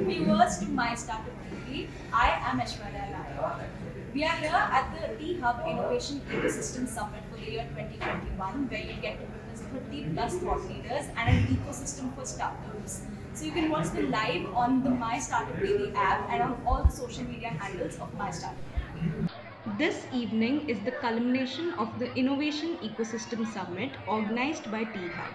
viewers to My Startup TV. I am Aishwarya Nair. We are here at the T-Hub Innovation Ecosystem Summit for the year 2021, where you get to witness 30 plus thought leaders and an ecosystem for startups. So you can watch them live on the My Startup TV app and on all the social media handles of My Startup. This evening is the culmination of the Innovation Ecosystem Summit organized by T-Hub.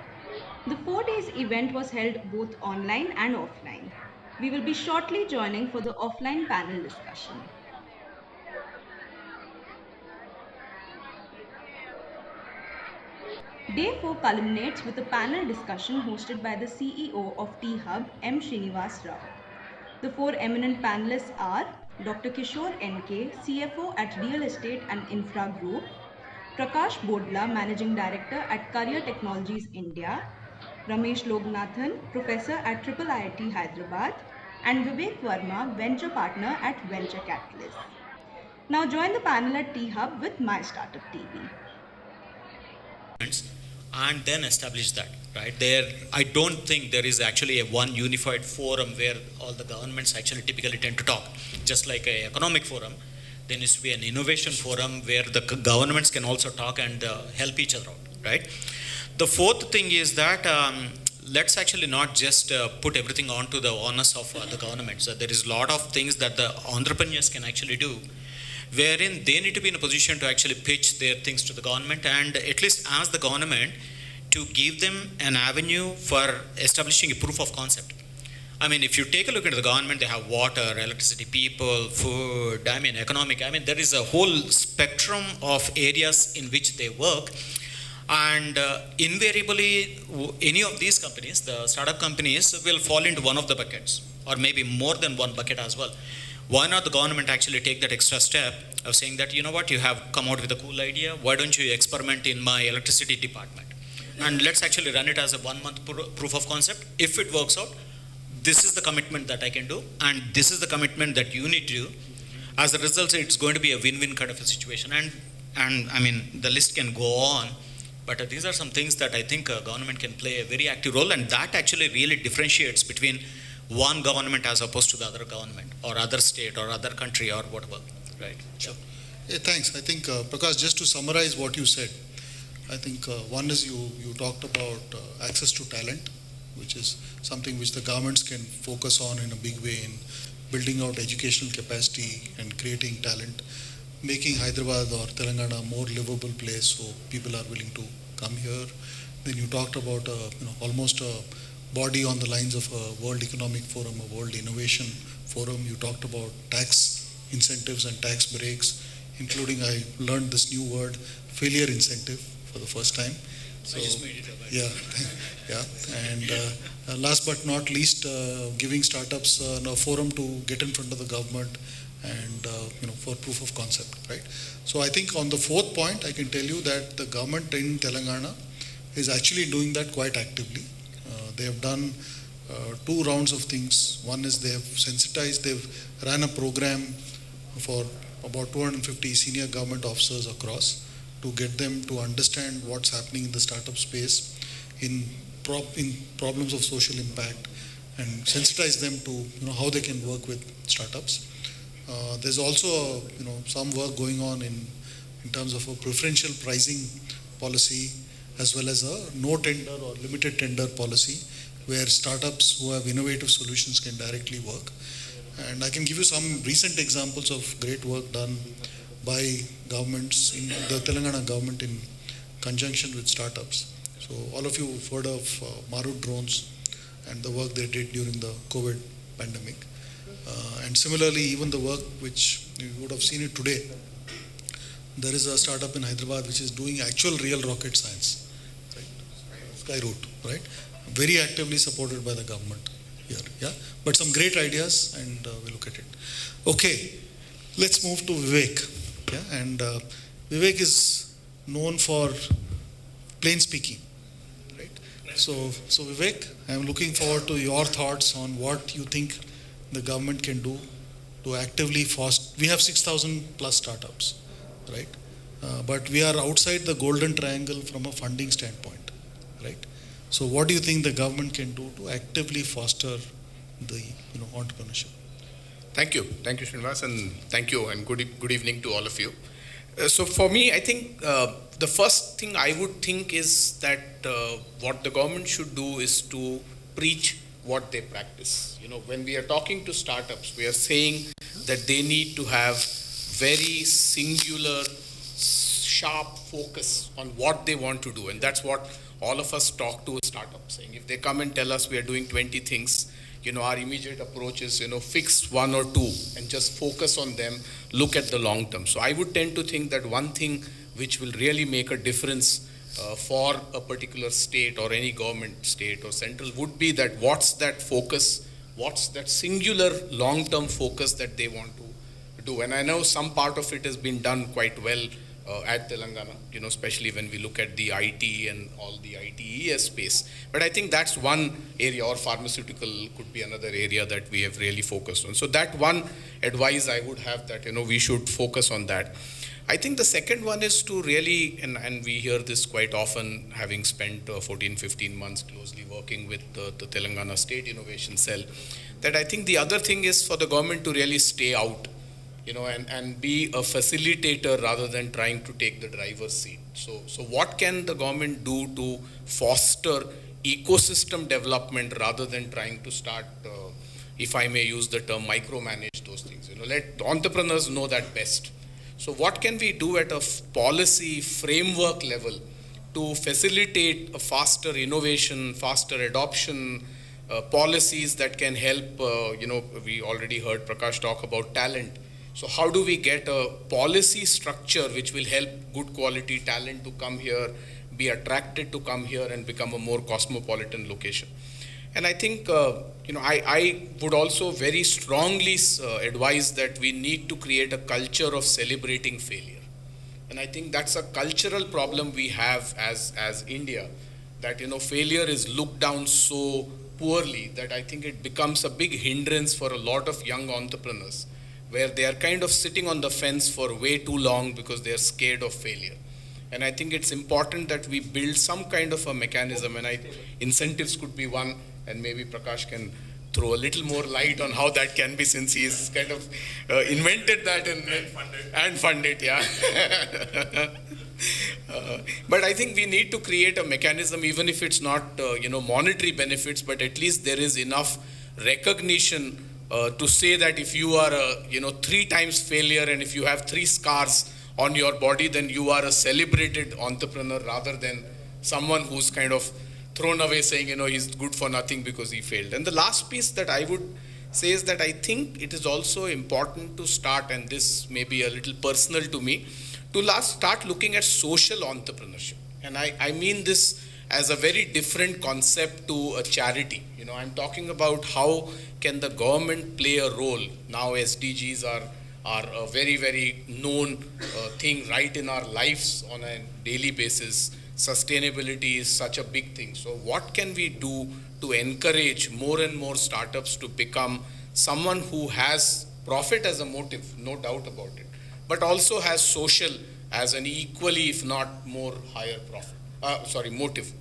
The 4 days event was held both online and offline. We will be shortly joining for the offline panel discussion. Day 4 culminates with a panel discussion hosted by the CEO of T-Hub, M. Srinivas Rao. The four eminent panelists are Dr. Kishore NK, CFO at Real Estate and Infra Group, Prakash Bodla, Managing Director at Career Technologies India, Ramesh Loganathan, Professor at IIIT Hyderabad, and Vivek Verma, Venture Partner at Venture Catalyst. Now join the panel at T-Hub with My Startup TV. And then establish that, right? There, I don't think there is actually a one unified forum where all the governments actually typically tend to talk. Just like an economic forum, there needs to be an innovation forum where the governments can also talk and help each other out, right? The fourth thing is that let's actually not just put everything onto the onus of the governments. There is a lot of things that the entrepreneurs can actually do, wherein they need to be in a position to actually pitch their things to the government and at least ask the government to give them an avenue for establishing a proof of concept. I mean, if you take a look at the government, they have water, electricity, people, food, economic. There is a whole spectrum of areas in which they work. And invariably, any of these companies, the startup companies, will fall into one of the buckets, or maybe more than one bucket as well. Why not the government actually take that extra step of saying that, you know what, you have come out with a cool idea, why don't you experiment in my electricity department? And let's actually run it as a 1 month proof of concept. If it works out, this is the commitment that I can do, and this is the commitment that you need to do. As a result, it's going to be a win-win kind of a situation. And the list can go on, but these are some things that I think government can play a very active role, and that actually really differentiates between one government as opposed to the other government or other state or other country or whatever, right? Sure. Yeah, thanks. I think, Prakash, just to summarize what you said, I think one is you talked about access to talent, which is something which the governments can focus on in a big way in building out educational capacity and creating talent, making Hyderabad or Telangana a more livable place so people are willing to come here. Then you talked about almost a body on the lines of a World Economic Forum, a World Innovation Forum. You talked about tax incentives and tax breaks, including, I learned this new word, failure incentive for the first time. So I just made it up. Yeah, yeah. And last but not least, giving startups a forum to get in front of the government and for proof of concept, right? So I think on the fourth point, I can tell you that the government in Telangana is actually doing that quite actively. They have done 2 rounds of things. One is they have sensitized, they've ran a program for about 250 senior government officers across to get them to understand what's happening in the startup space in problems of social impact and sensitize them to how they can work with startups. There's also some work going on in terms of a preferential pricing policy as well as a no tender or limited tender policy where startups who have innovative solutions can directly work. And I can give you some recent examples of great work done by governments in the Telangana government in conjunction with startups. So all of you have heard of Marut drones and the work they did during the COVID pandemic. And similarly, even the work which you would have seen it today, there is a startup in Hyderabad which is doing actual real rocket science, right? Skyroot, right? Very actively supported by the government here, yeah? But some great ideas and we'll look at it. Okay, let's move to Vivek. Yeah? And Vivek is known for plain speaking, right? So Vivek, I'm looking forward to your thoughts on what you think the government can do to actively foster. We have 6,000 plus startups, right? But we are outside the golden triangle from a funding standpoint, right? So what do you think the government can do to actively foster the entrepreneurship. Thank you, Srinivas, and thank you, and good evening to all of you. So for me, I think the first thing I would think is that what the government should do is to preach what they practice. When we are talking to startups, we are saying that they need to have very singular, sharp focus on what they want to do, and that's what all of us talk to a startup, saying if they come and tell us we are doing 20 things, our immediate approach is, fix one or two and just focus on them, look at the long term. So I would tend to think that one thing which will really make a difference for a particular state or any government, state or central, would be that what's that focus, what's that singular long-term focus that they want to do. And I know some part of it has been done quite well at Telangana, especially when we look at the IT and all the ITES space. But I think that's one area, or pharmaceutical could be another area that we have really focused on. So that one advice I would have, that, we should focus on that. I think the second one is to really, and we hear this quite often, having spent 14, 15 months closely working with the Telangana State Innovation Cell, that I think the other thing is for the government to really stay out, and be a facilitator rather than trying to take the driver's seat. So what can the government do to foster ecosystem development rather than trying to start, if I may use the term, micromanage those things? Let entrepreneurs know that best. So what can we do at a policy framework level to facilitate a faster innovation, faster adoption, policies that can help, we already heard Prakash talk about talent. So how do we get a policy structure which will help good quality talent to come here, be attracted to come here and become a more cosmopolitan location? And I think, I would also very strongly advise that we need to create a culture of celebrating failure. And I think that's a cultural problem we have as India, that, failure is looked down so poorly that I think it becomes a big hindrance for a lot of young entrepreneurs, where they are kind of sitting on the fence for way too long because they are scared of failure. And I think it's important that we build some kind of a mechanism, and incentives could be one, and maybe Prakash can throw a little more light on how that can be, since he's kind of invented that and fund it, yeah. But I think we need to create a mechanism, even if it's not, monetary benefits, but at least there is enough recognition to say that if you are a 3 times failure and if you have 3 scars on your body, then you are a celebrated entrepreneur rather than someone who's kind of thrown away saying, he's good for nothing because he failed. And the last piece that I would say is that I think it is also important to start, and this may be a little personal to me, to start looking at social entrepreneurship. And I mean this as a very different concept to a charity. I'm talking about how can the government play a role. Now SDGs are a very, very known thing right in our lives on a daily basis. Sustainability is such a big thing. So what can we do to encourage more and more startups to become someone who has profit as a motive, no doubt about it, but also has social as an equally, if not more, higher motive.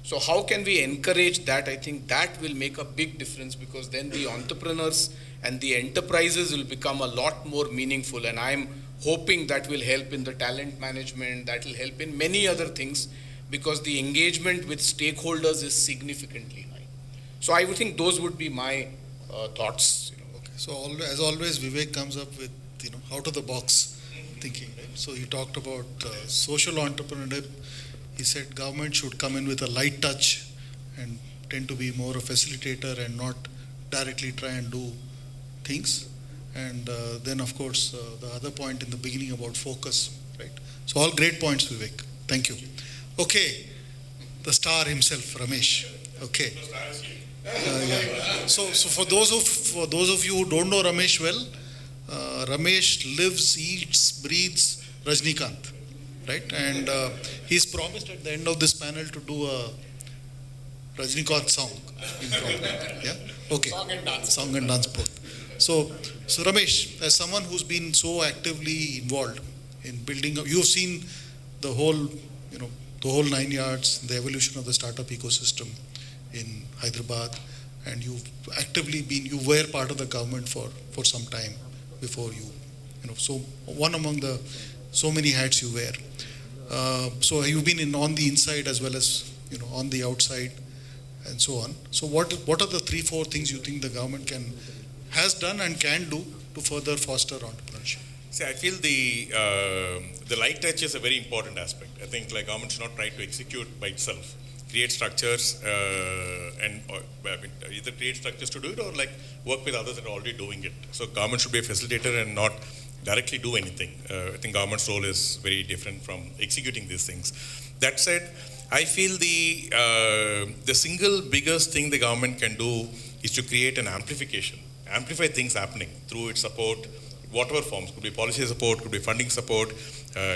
So how can we encourage that? I think that will make a big difference, because then the entrepreneurs and the enterprises will become a lot more meaningful. And I'm hoping that will help in the talent management, that will help in many other things, because the engagement with stakeholders is significantly high. So I would think those would be my thoughts. Okay. So as always, Vivek comes up with out of the box thinking. Right? So you talked about social entrepreneurship. He said government should come in with a light touch and tend to be more a facilitator and not directly try and do things. And then, of course, the other point in the beginning about focus, right? So all great points, Vivek. Thank you. Okay, the star himself, Ramesh. Okay. Yeah. So for those of you who don't know Ramesh well, Ramesh lives, eats, breathes Rajnikant. Right? And he's promised at the end of this panel to do a Rajnikant song. Yeah? Okay. Song and dance both. So Ramesh, as someone who's been so actively involved in building, you've seen the whole 9 yards, the evolution of the startup ecosystem in Hyderabad. and you've actively been, you were part of the government for some time before you know, so one among the so many hats you wear. So you've been on the inside as well as, you know, on the outside and so on. So what are the 3-4 things you think the government has done and can do to further foster entrepreneurship? See, I feel the light touch is a very important aspect. I think like government should not try to execute by itself, create structures and either create structures to do it or like work with others that are already doing it. So government should be a facilitator and not directly do anything. I think government's role is very different from executing these things. That said, I feel the single biggest thing the government can do is to create an amplify things happening through its support, whatever forms. Could be policy support, could be funding support,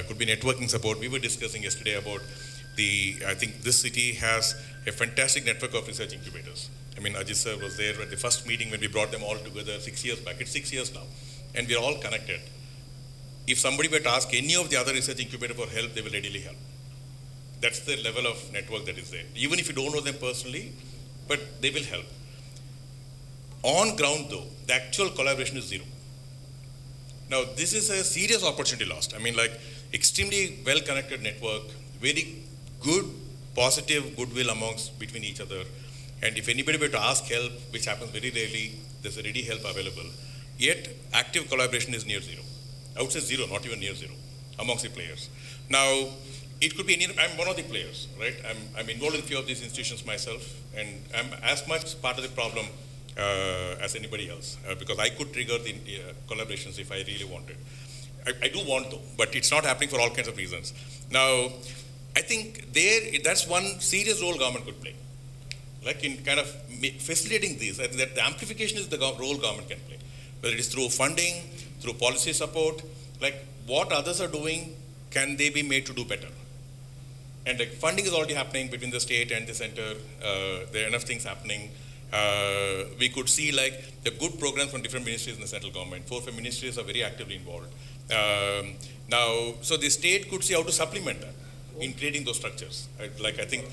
could be networking support. We were discussing yesterday about I think this city has a fantastic network of research incubators. I mean, Ajit sir was there at the first meeting when we brought them all together 6 years back. It's 6 years now. And we're all connected. If somebody were to ask any of the other research incubator for help, they will readily help. That's the level of network that is there. Even if you don't know them personally, but they will help. On ground though, the actual collaboration is zero. Now, this is a serious opportunity lost. I mean, like extremely well-connected network, very good, positive goodwill between each other. And if anybody were to ask help, which happens very rarely, there's a ready help available. Yet, active collaboration is near zero. I would say zero, not even near zero, amongst the players. Now, it could be I'm one of the players, right? I'm involved in a few of these institutions myself, and I'm as much part of the problem as anybody else, because I could trigger the collaborations if I really wanted. I do want to, but it's not happening for all kinds of reasons. Now, I think that's one serious role government could play, like in kind of facilitating these. I think that the amplification is the role government can play, whether it is through funding, through policy support, like what others are doing, can they be made to do better? And like funding is already happening between the state and the center. There are enough things happening. We could see like the good programs from different ministries in the central government. 4 or 5 ministries are very actively involved. Now, so the state could see how to supplement that in creating those structures. I think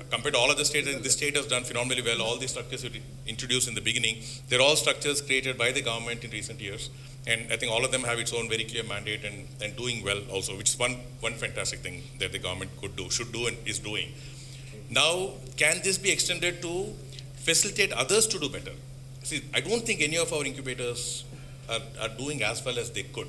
compared to all other states, this state has done phenomenally well. All these structures you introduced in the beginning, they're all structures created by the government in recent years. And I think all of them have its own very clear mandate and doing well also, which is one fantastic thing that the government could do, should do and is doing. Now, can this be extended to facilitate others to do better? See, I don't think any of our incubators are doing as well as they could.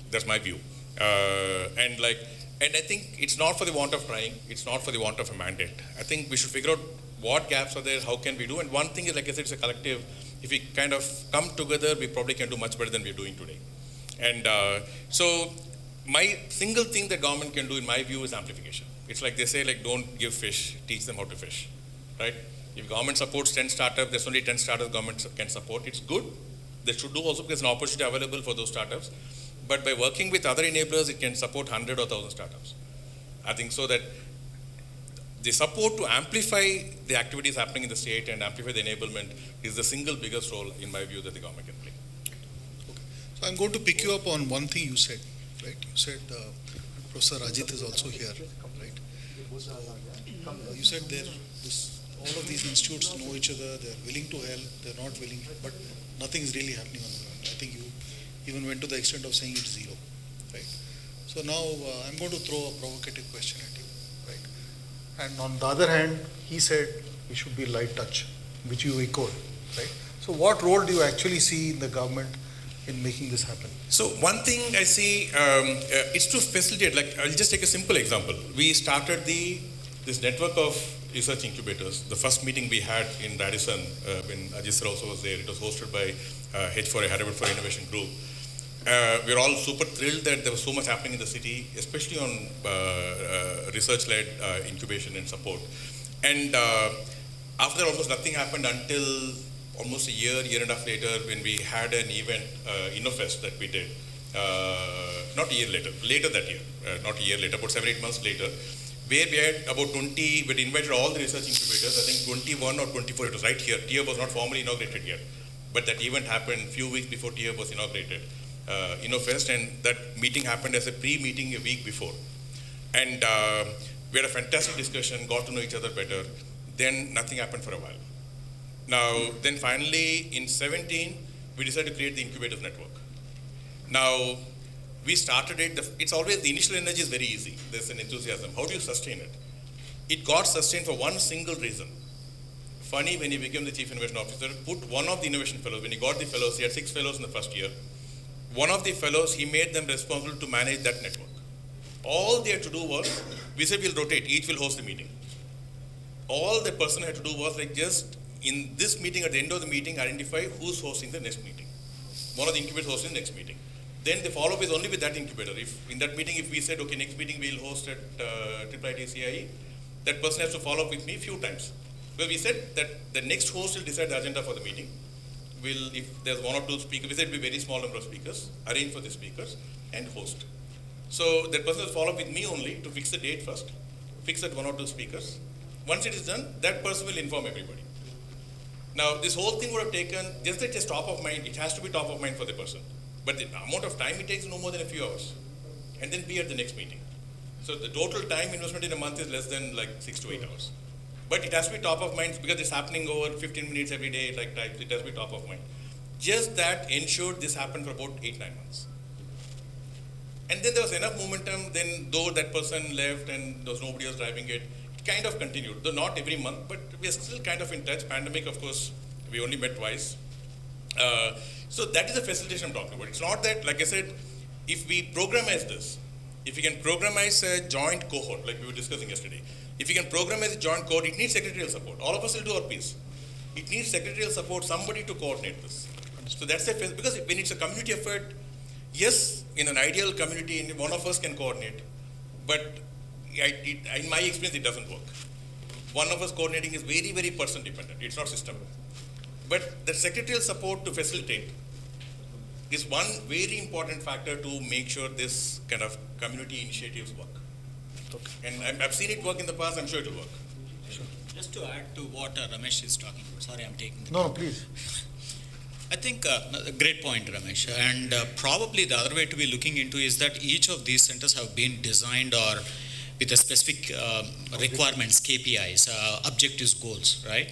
That's my view. And I think it's not for the want of trying, it's not for the want of a mandate. I think we should figure out what gaps are there, how can we do, and one thing is, like I said, it's a collective. If we kind of come together, we probably can do much better than we're doing today. And so my single thing that government can do, in my view, is amplification. It's like they say, like, don't give fish, teach them how to fish, right? If government supports 10 startups, there's only 10 startups government can support. It's good. They should do also because there's an opportunity available for those startups. But by working with other enablers, it can support 100 or 1,000 startups. I think so that the support to amplify the activities happening in the state and amplify the enablement is the single biggest role, in my view, that the government can play. Okay. So I'm going to pick you up on one thing you said, right? You said, Professor Ajit is also here, right? You said all of these institutes know each other, they're willing to help, they're not willing, but nothing is really happening on the ground. I think you even went to the extent of saying it's zero, right? So now I'm going to throw a provocative question at you, right? And on the other hand, he said we should be light touch, which you echoed, right? So what role do you actually see in the government in making this happen? So one thing I see is to facilitate, like I'll just take a simple example. We started this network of research incubators. The first meeting we had in Radisson, when Ajit sir also was there, it was hosted by H4A, Hyderabad for Innovation Group. We're all super thrilled that there was so much happening in the city, especially on research-led incubation and support. And after that, almost nothing happened until almost a year and a half later, when we had an event, InnoFest, that we did. Not a year later that year, not a year later, about 7-8 months later, where we had about 20, we'd invited all the research incubators, I think 21 or 24, it was right here. TIA was not formally inaugurated yet, but that event happened a few weeks before TIA was inaugurated, InnoFest, and that meeting happened as a pre-meeting a week before. And we had a fantastic discussion, got to know each other better, then nothing happened for a while. Now, then finally in 17, we decided to create the incubators network. Now, we started it, it's always, the initial energy is very easy. There's an enthusiasm. How do you sustain it? It got sustained for one single reason. Funny, when he became the Chief Innovation Officer, put one of the innovation fellows, when he got the fellows, he had 6 fellows in the first year. One of the fellows, he made them responsible to manage that network. All they had to do was, we said we'll rotate, each will host a meeting. All the person had to do was like just in this meeting, at the end of the meeting, identify who's hosting the next meeting. One of the incubators hosting the next meeting. Then the follow-up is only with that incubator. If in that meeting, if we said, okay, next meeting we'll host at IIT CIE, that person has to follow up with me a few times. Well, we said that the next host will decide the agenda for the meeting. We'll, if there's 1 or 2 speakers, we said it'll be a very small number of speakers, arrange for the speakers and host. So that person will follow up with me only to fix the date first, fix that 1 or 2 speakers. Once it is done, that person will inform everybody. Now, this whole thing would have taken, just that it's top of mind, it has to be top of mind for the person. But the amount of time it takes is no more than a few hours. And then be at the next meeting. So the total time investment in a month is less than like 6 to 8 hours. But it has to be top of mind because it's happening over 15 minutes every day, like types, it has to be top of mind. Just that ensured this happened for about 8-9 months. And then there was enough momentum, then though that person left and there was nobody else driving it, it kind of continued. Though not every month, but we are still kind of in touch. Pandemic, of course, we only met twice. So that is the facilitation I'm talking about. It's not that, like I said, if we programize this, if we can programize a joint cohort, like we were discussing yesterday, if you can programize a joint cohort, it needs secretarial support. All of us will do our piece. It needs secretarial support, somebody to coordinate this. So that's the, because when it's a community effort, yes, in an ideal community, one of us can coordinate, but in my experience, it doesn't work. One of us coordinating is very, very person dependent. It's not system. But the secretarial support to facilitate is one very important factor to make sure this kind of community initiatives work. Okay. And I've seen it work in the past, I'm sure it will work. Sure. Just to add to what Ramesh is talking about, sorry I'm taking the No, please. I think a great point, Ramesh. And probably the other way to be looking into is that each of these centers have been designed or with a specific requirements, KPIs, objectives, goals, right?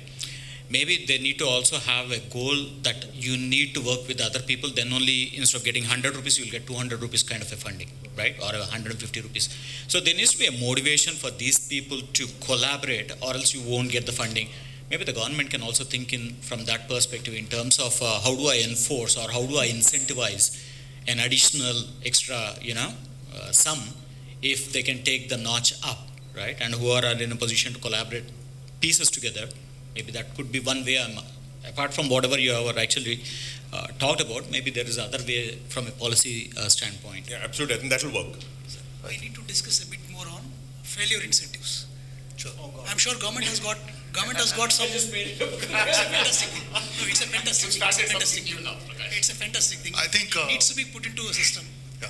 Maybe they need to also have a goal that you need to work with other people, then only instead of getting 100 rupees, you'll get 200 rupees kind of a funding, right? Or 150 rupees. So there needs to be a motivation for these people to collaborate or else you won't get the funding. Maybe the government can also think in from that perspective in terms of how do I enforce or how do I incentivize an additional extra, sum if they can take the notch up, right? And who are in a position to collaborate pieces together. Maybe that could be one way. Apart from whatever you have actually talked about, maybe there is other way from a policy standpoint. Yeah, absolutely. I think that will work. We need to discuss a bit more on failure incentives. Sure. I'm sure government has got some. It's a fantastic thing. No, it's a fantastic thing. It's a fantastic thing. I think it needs to be put into a system. Yeah.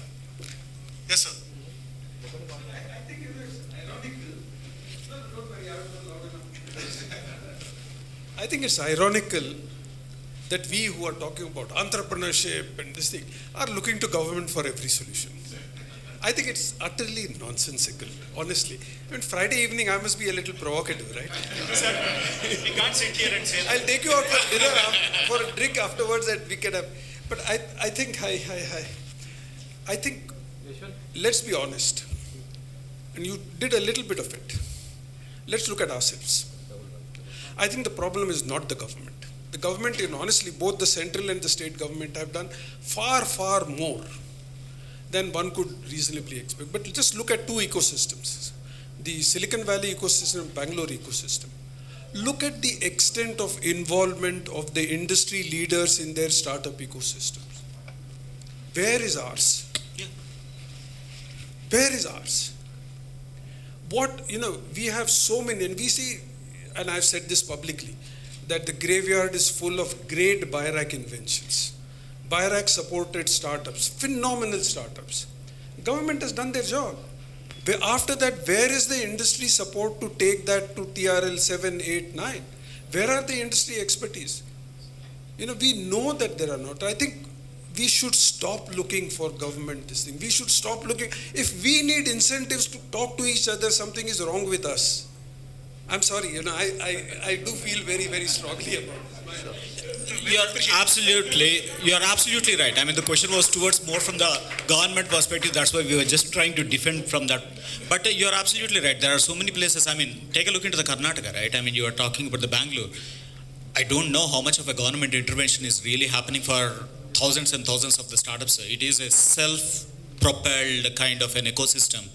Yes, sir. I think it's ironical that we who are talking about entrepreneurship and this thing are looking to government for every solution. I think it's utterly nonsensical, honestly. I mean, Friday evening I must be a little provocative, right? We can't sit here and say that. I'll take you out for dinner, for a drink afterwards, and we can have. But I think, I think, let's be honest. And you did a little bit of it. Let's look at ourselves. I think the problem is not the government. The government, and honestly, both the central and the state government have done far, far more than one could reasonably expect. But just look at two ecosystems. The Silicon Valley ecosystem and Bangalore ecosystem. Look at the extent of involvement of the industry leaders in their startup ecosystems. Where is ours? Yeah. Where is ours? We have so many, and we see, and I've said this publicly, that the graveyard is full of great BIRAC inventions. BIRAC supported startups, phenomenal startups. Government has done their job. After that, where is the industry support to take that to TRL 7, 8, 9? Where are the industry expertise? We know that there are not. I think we should stop looking for government this thing. We should stop looking. If we need incentives to talk to each other, something is wrong with us. I'm sorry, I do feel very, very strongly about this. You're absolutely right. I mean, the question was towards more from the government perspective. That's why we were just trying to defend from that. But you're absolutely right. There are so many places. I mean, take a look into the Karnataka, right? I mean, you are talking about the Bangalore. I don't know how much of a government intervention is really happening for thousands and thousands of the startups. It is a self-propelled kind of an ecosystem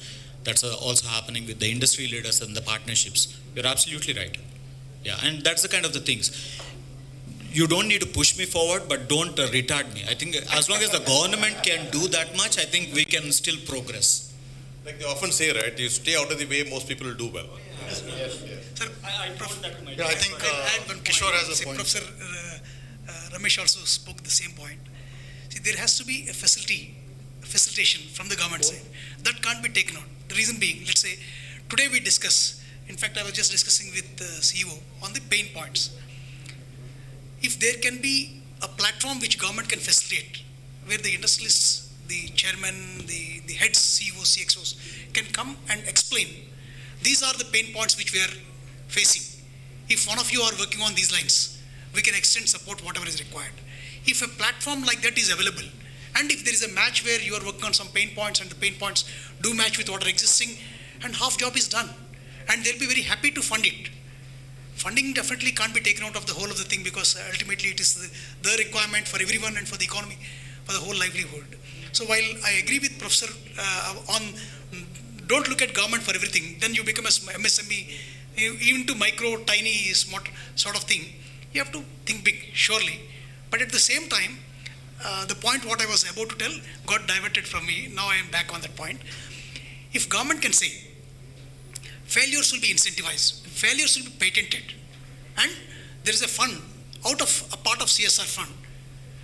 that's also happening with the industry leaders and the partnerships. You're absolutely right. Yeah, and that's the kind of the things. You don't need to push me forward, but don't retard me. I think as long as the government can do that much, I think we can still progress. Like they often say, right, you stay out of the way, most people will do well. Sir, I think add one Kishore point. has a point. Professor Ramesh also spoke the same point. See, there has to be a facilitation from the government side. That can't be taken out. The reason being, let's say, today we discuss, in fact, I was just discussing with the CEO on the pain points. If there can be a platform which government can facilitate, where the industrialists, the chairman, the heads, CEOs, CXOs can come and explain, these are the pain points which we are facing. If one of you are working on these lines, we can extend support whatever is required. If a platform like that is available, and if there is a match where you are working on some pain points and the pain points do match with what are existing, and half job is done, and they'll be very happy to fund it. Funding definitely can't be taken out of the whole of the thing, because ultimately it is the requirement for everyone and for the economy, for the whole livelihood. So while I agree with Professor on don't look at government for everything, then you become a MSME, even to micro, tiny, smart sort of thing. You have to think big, surely. But at the same time, the point what I was about to tell got diverted from me. Now I am back on that point. If government can say, failures will be incentivized, failures will be patented, and there is a fund out of a part of CSR fund,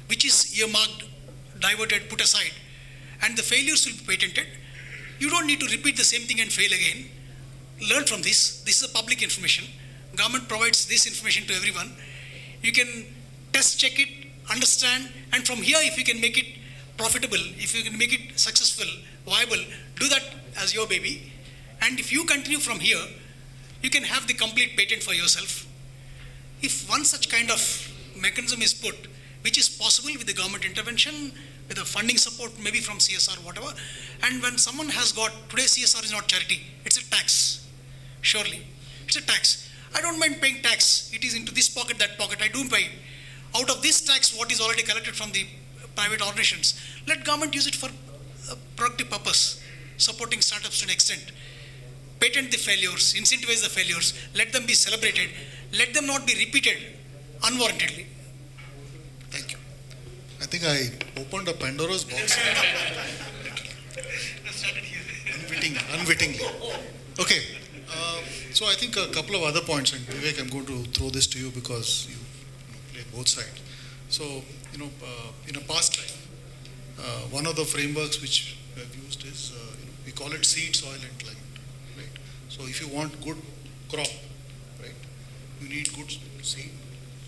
which is earmarked, diverted, put aside, and the failures will be patented. You don't need to repeat the same thing and fail again. Learn from this. This is a public information. Government provides this information to everyone. You can test check it, understand, and from here, if you can make it profitable, if you can make it successful, viable, do that as your baby. And if you continue from here, you can have the complete patent for yourself. If one such kind of mechanism is put, which is possible with the government intervention, with the funding support, maybe from CSR, whatever, and when someone has got, today CSR is not charity, it's a tax, surely, it's a tax. I don't mind paying tax, it is into this pocket, that pocket, I do pay. Out of this tax, what is already collected from the private organizations, let government use it for a productive purpose, supporting startups to an extent. Patent the failures, incentivize the failures, let them be celebrated, let them not be repeated unwarrantedly. Thank you. I think I opened a Pandora's box. Unwittingly. Okay. So I think a couple of other points, and Vivek, I'm going to throw this to you because you play both sides. So, in a past life, one of the frameworks which we have used is, we call it seed, soil, and climate. Right? So if you want good crop, right, you need good seed,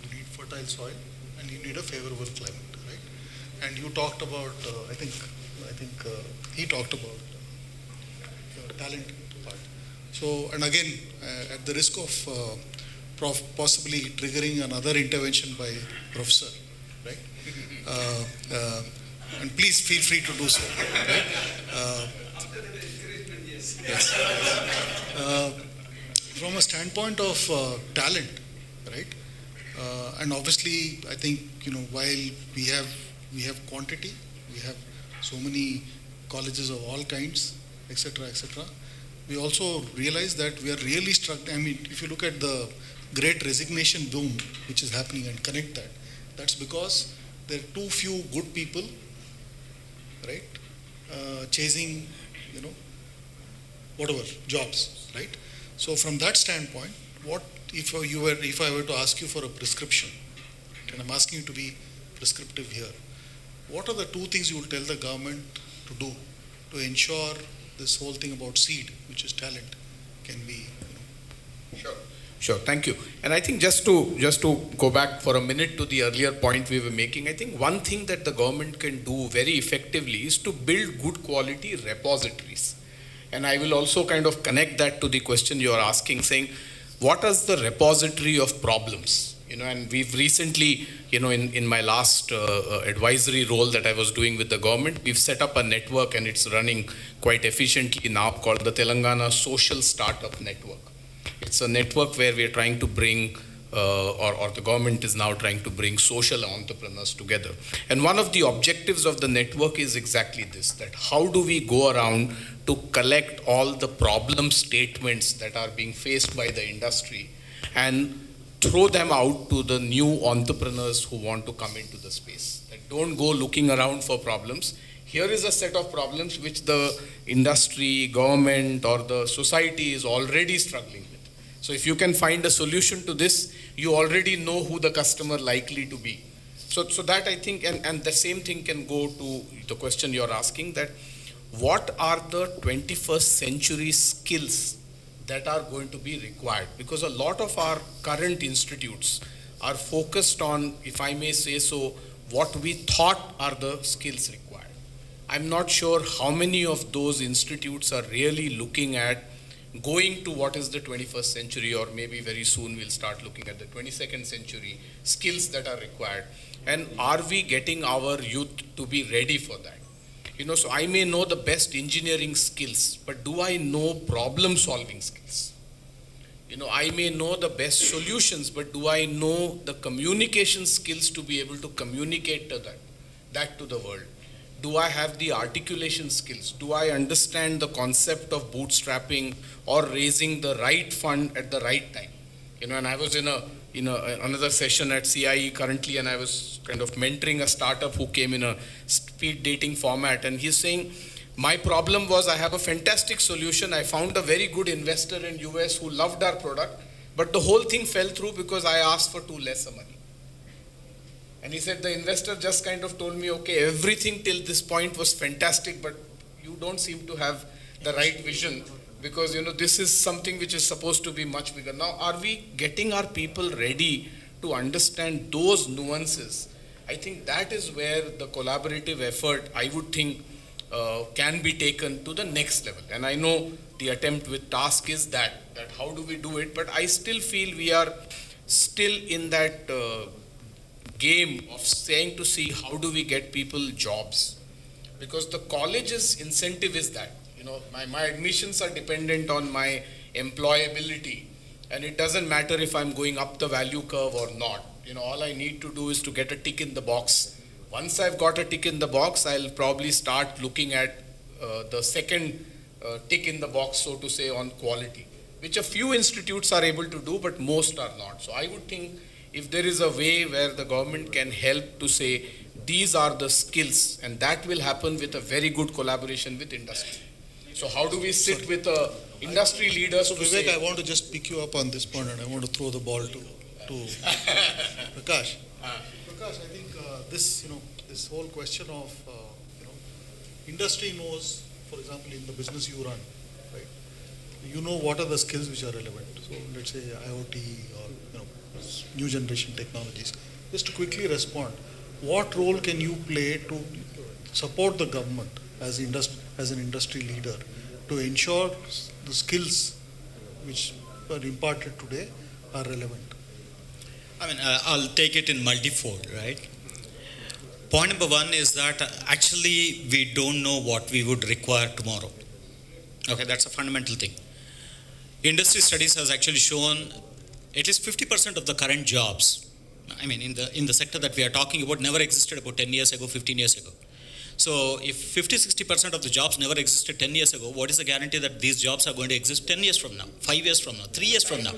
you need fertile soil, and you need a favorable climate, right? And you talked about, I think he talked about the talent part. So, and again, at the risk of possibly triggering another intervention by Professor, right? And please feel free to do so, right? Yes. From a standpoint of talent, right? And obviously, I think, while we have quantity, we have so many colleges of all kinds, etc., etc. We also realize that we are really struggling. I mean, if you look at the great resignation boom which is happening and connect that, that's because there are too few good people, right, chasing, whatever, jobs, right? So from that standpoint, what if I were to ask you for a prescription, and I'm asking you to be prescriptive here, what are the two things you will tell the government to do to ensure this whole thing about seed, which is talent, can be, Sure, thank you. And I think just to go back for a minute to the earlier point we were making, I think one thing that the government can do very effectively is to build good quality repositories. And I will also kind of connect that to the question you are asking, saying, what is the repository of problems? And we've recently, in my last advisory role that I was doing with the government, we've set up a network and it's running quite efficiently now called the Telangana Social Startup Network. It's a network where we're trying to bring or the government is now trying to bring social entrepreneurs together. And one of the objectives of the network is exactly this, that how do we go around to collect all the problem statements that are being faced by the industry and throw them out to the new entrepreneurs who want to come into the space. That don't go looking around for problems. Here is a set of problems which the industry, government, or the society is already struggling with. So if you can find a solution to this, you already know who the customer likely to be. So that I think, and the same thing can go to the question you're asking, that what are the 21st century skills that are going to be required? Because a lot of our current institutes are focused on, if I may say so, what we thought are the skills required. I'm not sure how many of those institutes are really looking at going to what is the 21st century, or maybe very soon we'll start looking at the 22nd century skills that are required. And are we getting our youth to be ready for that? So I may know the best engineering skills, but do I know problem solving skills? I may know the best solutions, but do I know the communication skills to be able to communicate to that to the world? Do I have the articulation skills? Do I understand the concept of bootstrapping or raising the right fund at the right time? And I was in another session at CIE currently, and I was kind of mentoring a startup who came in a speed dating format, and he's saying, my problem was I have a fantastic solution. I found a very good investor in US who loved our product, but the whole thing fell through because I asked for too less money. And he said, the investor just kind of told me, okay, everything till this point was fantastic, but you don't seem to have the right vision, because this is something which is supposed to be much bigger. Now, are we getting our people ready to understand those nuances? I think that is where the collaborative effort, I would think, can be taken to the next level. And I know the attempt with TASK is that how do we do it, but I still feel we are still in that game of saying to see how do we get people jobs, because the college's incentive is that my admissions are dependent on my employability, and it doesn't matter if I'm going up the value curve or not. All I need to do is to get a tick in the box. Once I've got a tick in the box, I'll probably start looking at the second tick in the box, so to say, on quality, which a few institutes are able to do, but most are not. So I would think if there is a way where the government can help to say, these are the skills, and that will happen with a very good collaboration with industry. So how do we sit with industry leaders? So Vivek, I want to just pick you up on this point, and I want to throw the ball to Prakash. Prakash, I think this whole question of industry knows, for example, in the business you run, right? You know what are the skills which are relevant. So let's say IoT or new generation technologies. Just to quickly respond, what role can you play to support the government as an industry leader to ensure the skills which are imparted today are relevant? I'll take it in multifold, right? Point number one is that actually we don't know what we would require tomorrow. Okay, that's a fundamental thing. Industry studies has actually shown at least 50% of the current jobs, in the sector that we are talking about, never existed about 10 years ago, 15 years ago. So if 50-60% of the jobs never existed 10 years ago, what is the guarantee that these jobs are going to exist 10 years from now, 5 years from now, 3 years from now?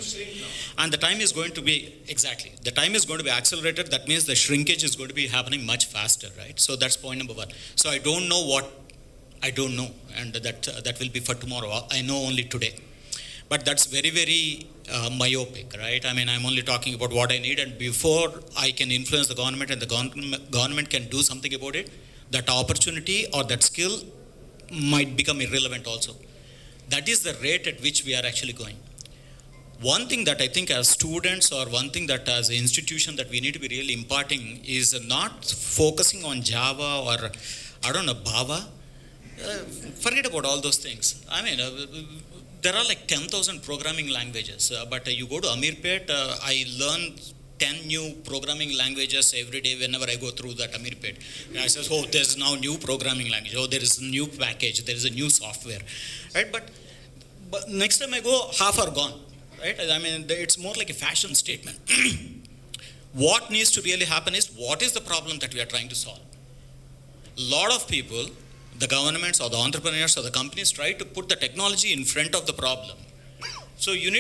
And the time is going to be, the time is going to be accelerated. That means the shrinkage is going to be happening much faster, right? So that's point number one. So I don't know what I don't know, and that will be for tomorrow. I know only today. But that's very, very myopic, right? I'm only talking about what I need, and before I can influence the government and the government can do something about it, that opportunity or that skill might become irrelevant also. That is the rate at which we are actually going. One thing that I think as students, or one thing that as an institution that we need to be really imparting, is not focusing on Java or Bhava. Forget about all those things. there are like 10,000 programming languages, but you go to Amirpet, I learn 10 new programming languages every day whenever I go through that Amirpet. And I says, oh, there's now new programming language. Oh, there is a new package. There is a new software, right? But next time I go, half are gone, right? I mean, it's more like a fashion statement. What needs to really happen is, what is the problem that we are trying to solve? A lot of people, the governments or the entrepreneurs or the companies, try to put the technology in front of the problem. So you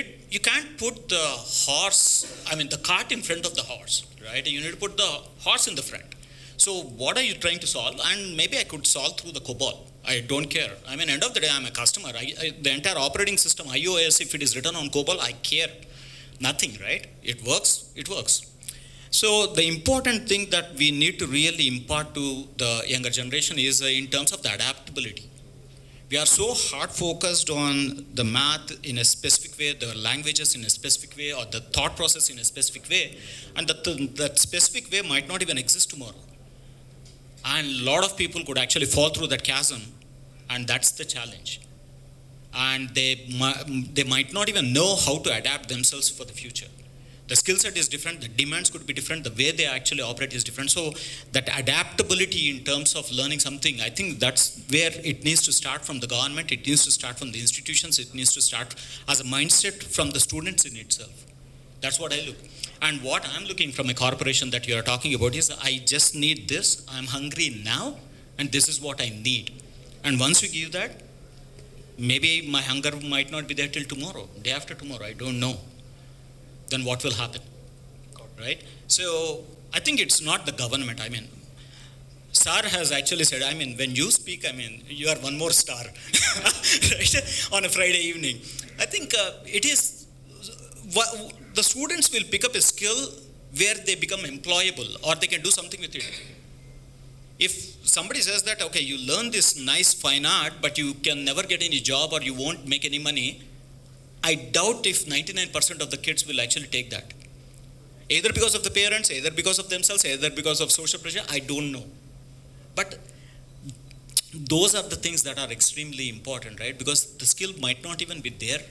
can't put the cart in front of the horse, right? You need to put the horse in the front. So what are you trying to solve? And maybe I could solve through the COBOL. I don't care. I mean, end of the day, I'm a customer. The entire operating system, iOS, if it is written on COBOL, I care nothing, right? It works, it works. So the important thing that we need to really impart to the younger generation is in terms of the adaptability. We are so hard focused on the math in a specific way, the languages in a specific way, or the thought process in a specific way, and that specific way might not even exist tomorrow. And a lot of people could actually fall through that chasm, and that's the challenge. And they might not even know how to adapt themselves for the future. The skill set is different, the demands could be different, the way they actually operate is different. So that adaptability in terms of learning something, I think that's where it needs to start from the government, it needs to start from the institutions, it needs to start as a mindset from the students in itself. That's what I look. And what I'm looking from a corporation that you are talking about is, I just need this, I'm hungry now, and this is what I need. And once you give that, maybe my hunger might not be there till tomorrow, day after tomorrow, I don't know. Then what will happen, right? So I think it's not the government. I mean, Sir has actually said, I mean, when you speak, I mean, you are one more star, right? On a Friday evening. I think it is, the students will pick up a skill where they become employable or they can do something with it. If somebody says that, okay, you learn this nice fine art, but you can never get any job or you won't make any money, I doubt if 99% of the kids will actually take that. Either because of the parents, either because of themselves, either because of social pressure, I don't know. But those are the things that are extremely important, right? Because the skill might not even be there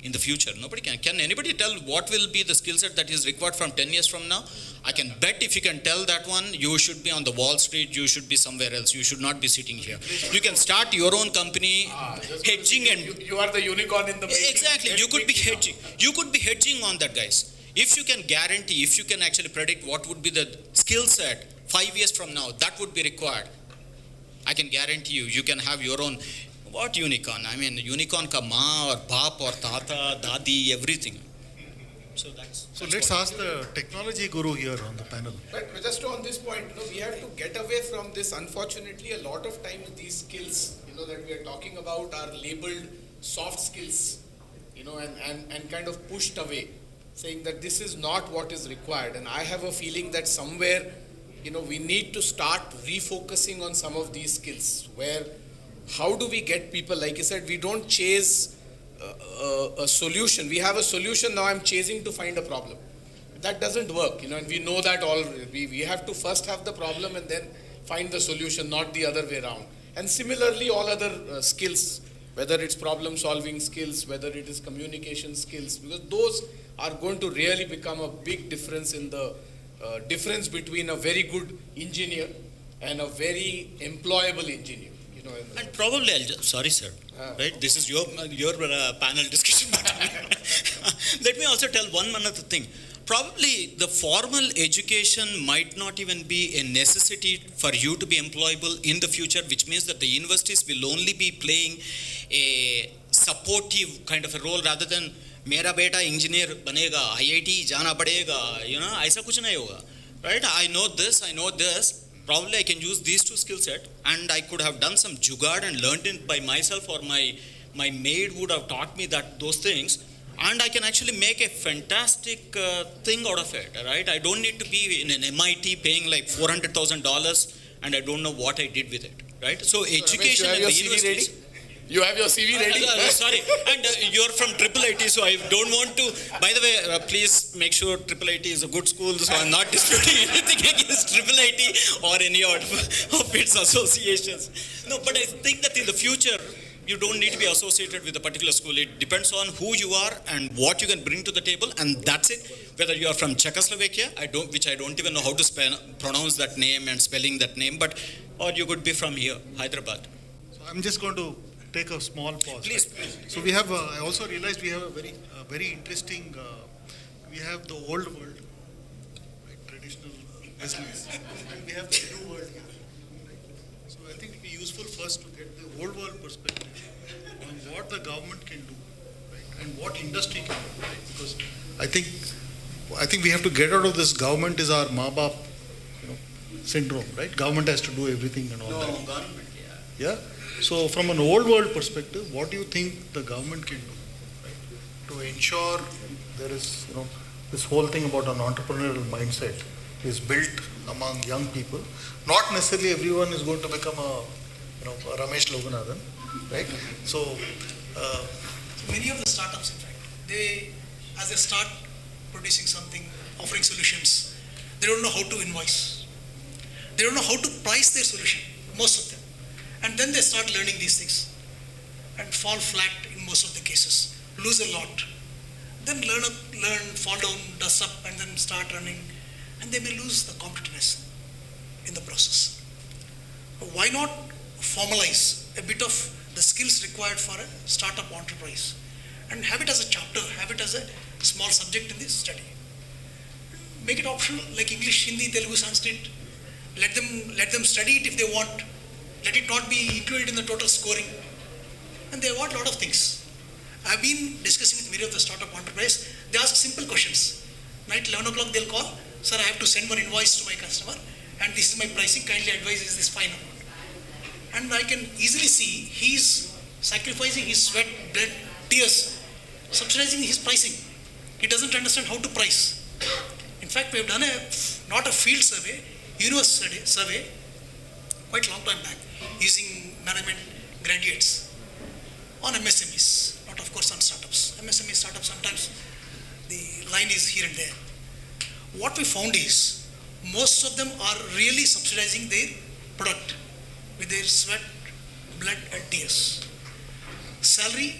in the future. Nobody can. Can anybody tell what will be the skill set that is required from 10 years from now? I can bet if you can tell that one, you should be on the Wall Street, you should be somewhere else, you should not be sitting here. You can start your own company, hedging and... You are the unicorn in the making. Exactly, you could be hedging. You could be hedging on that, guys. If you can guarantee, if you can actually predict what would be the skill set 5 years from now, that would be required. I can guarantee you, you can have your own... What unicorn? I mean, unicorn ka maa or baap or tata, dadi, everything. So let's ask the technology guru here on the panel. But just on this point, we have to get away from this. Unfortunately, a lot of times these skills, that we are talking about are labeled soft skills, and kind of pushed away, saying that this is not what is required. And I have a feeling that somewhere, we need to start refocusing on some of these skills where, how do we get people, like you said, we don't chase a solution. We have a solution, now I'm chasing to find a problem. That doesn't work, and we know that all. We have to first have the problem and then find the solution, not the other way around. And similarly, all other skills, whether it's problem solving skills, whether it is communication skills, because those are going to really become a big difference in the difference between a very good engineer and a very employable engineer. And probably, sorry sir, right? This is your panel discussion. Let me also tell one other thing. Probably the formal education might not even be a necessity for you to be employable in the future, which means that the universities will only be playing a supportive kind of a role rather than मेरा बेटा engineer बनेगा, IIT जाना पड़ेगा, ऐसा कुछ नहीं होगा, right? I know this. Probably I can use these two skill set, and I could have done some jugaad and learned it by myself, or my maid would have taught me those things, and I can actually make a fantastic thing out of it, right? I don't need to be in an MIT paying like $400,000, and I don't know what I did with it, right? So education Ramesh, and the universities. You have your CV ready? Sorry, and you're from IIIT, so I don't want to. By the way, please make sure IIIT is a good school, so I'm not disputing anything against IIIT or any of its associations. No, but I think that in the future, You don't need to be associated with a particular school. It depends on who you are and what you can bring to the table, and that's it. Whether you are from Czechoslovakia, which I don't even know how to pronounce that name and spelling that name, or you could be from here, Hyderabad. So I'm just going to take a small pause. Please, right? please. So we have, I also realized we have a very interesting, we have the old world, right, traditional business, and we have the new world here. Right? So I think it would be useful first to get the old world perspective on what the government can do, right, and what industry can do, right? Because I think we have to get out of this government is our ma-baap, syndrome, right? Government has to do everything and all that. Government, Yeah. So from an old world perspective, what do you think the government can do, right, to ensure there is, this whole thing about an entrepreneurial mindset is built among young people? Not necessarily everyone is going to become a Ramesh Loganathan, right? So many of the startups, in fact, as they start producing something, offering solutions, they don't know how to invoice. They don't know how to price their solution, most of them. And then they start learning these things and fall flat in most of the cases, lose a lot. Then learn, fall down, dust up, and then start running, and they may lose the competitiveness in the process. Why not formalize a bit of the skills required for a startup enterprise and have it as a chapter, have it as a small subject in this study? Make it optional, like English, Hindi, Telugu, Sanskrit. Let them study it if they want. Let it not be included in the total scoring. And they want a lot of things. I've been discussing with many of the startup enterprise. They ask simple questions. Night 11 o'clock they'll call, sir, I have to send one invoice to my customer and this is my pricing, kindly advise, is this fine or not? And I can easily see he's sacrificing his sweat, blood, tears, subsidizing his pricing. He doesn't understand how to price. In fact, we have done not a field survey, universe survey, quite a long time back, using management graduates on MSMEs, not of course on startups. MSME startups, sometimes the line is here and there. What we found is, most of them are really subsidizing their product with their sweat, blood and tears. Salary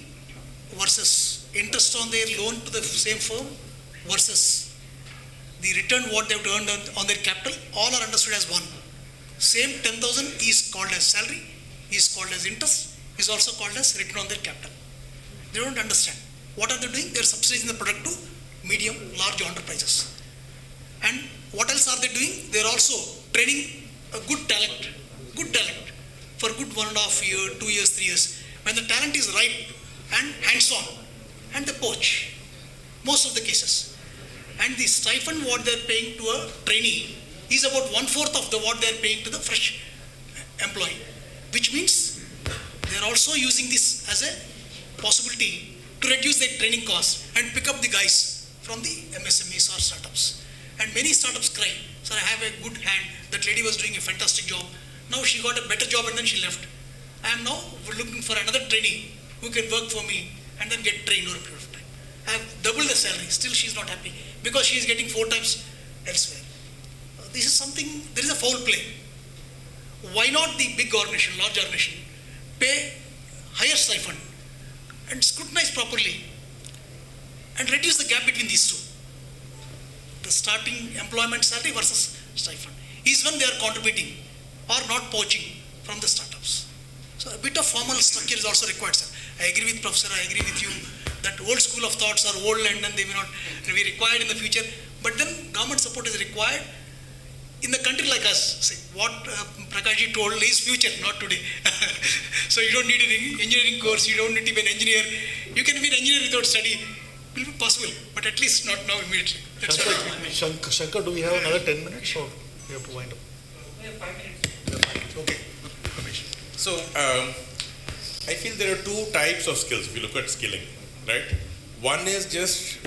versus interest on their loan to the same firm versus the return what they have earned on their capital, all are understood as one. Same 10,000 is called as salary, is called as interest, is also called as return on their capital. They don't understand. What are they doing? They are subsidizing the product to medium, large enterprises. And what else are they doing? They are also training a good talent for good 1.5 years, 2 years, 3 years. When the talent is ripe and hands-on, and they poach, most of the cases. And the stipend what they are paying to a trainee is about 1/4 of what they are paying to the fresh employee, which means they are also using this as a possibility to reduce their training costs and pick up the guys from the MSMEs or startups. And many startups cry, sir, I have a good hand, that lady was doing a fantastic job, now she got a better job and then she left. I am now looking for another trainee who can work for me and then get trained over a period of time. I have doubled the salary, still she is not happy because she is getting 4 times elsewhere. This is something, there is a foul play. Why not the big organization, large organization, pay higher stipend and scrutinize properly and reduce the gap between these two? The starting employment salary versus stipend is when they are contributing or not poaching from the startups. So a bit of formal structure is also required, sir. I agree with Professor, I agree with you that old school of thoughts are old and then they may not be required in the future. But then government support is required in the country like us. See, what Prakashji told is future, not today. So you don't need an engineering course, you don't need to be an engineer. You can be an engineer without study. It will be possible, but at least not now immediately. That's Shankar, do we have another 10 minutes or we have to wind up? We have 5 minutes. Okay. Ramesh. So, I feel there are 2 types of skills if you look at skilling, right? One is just,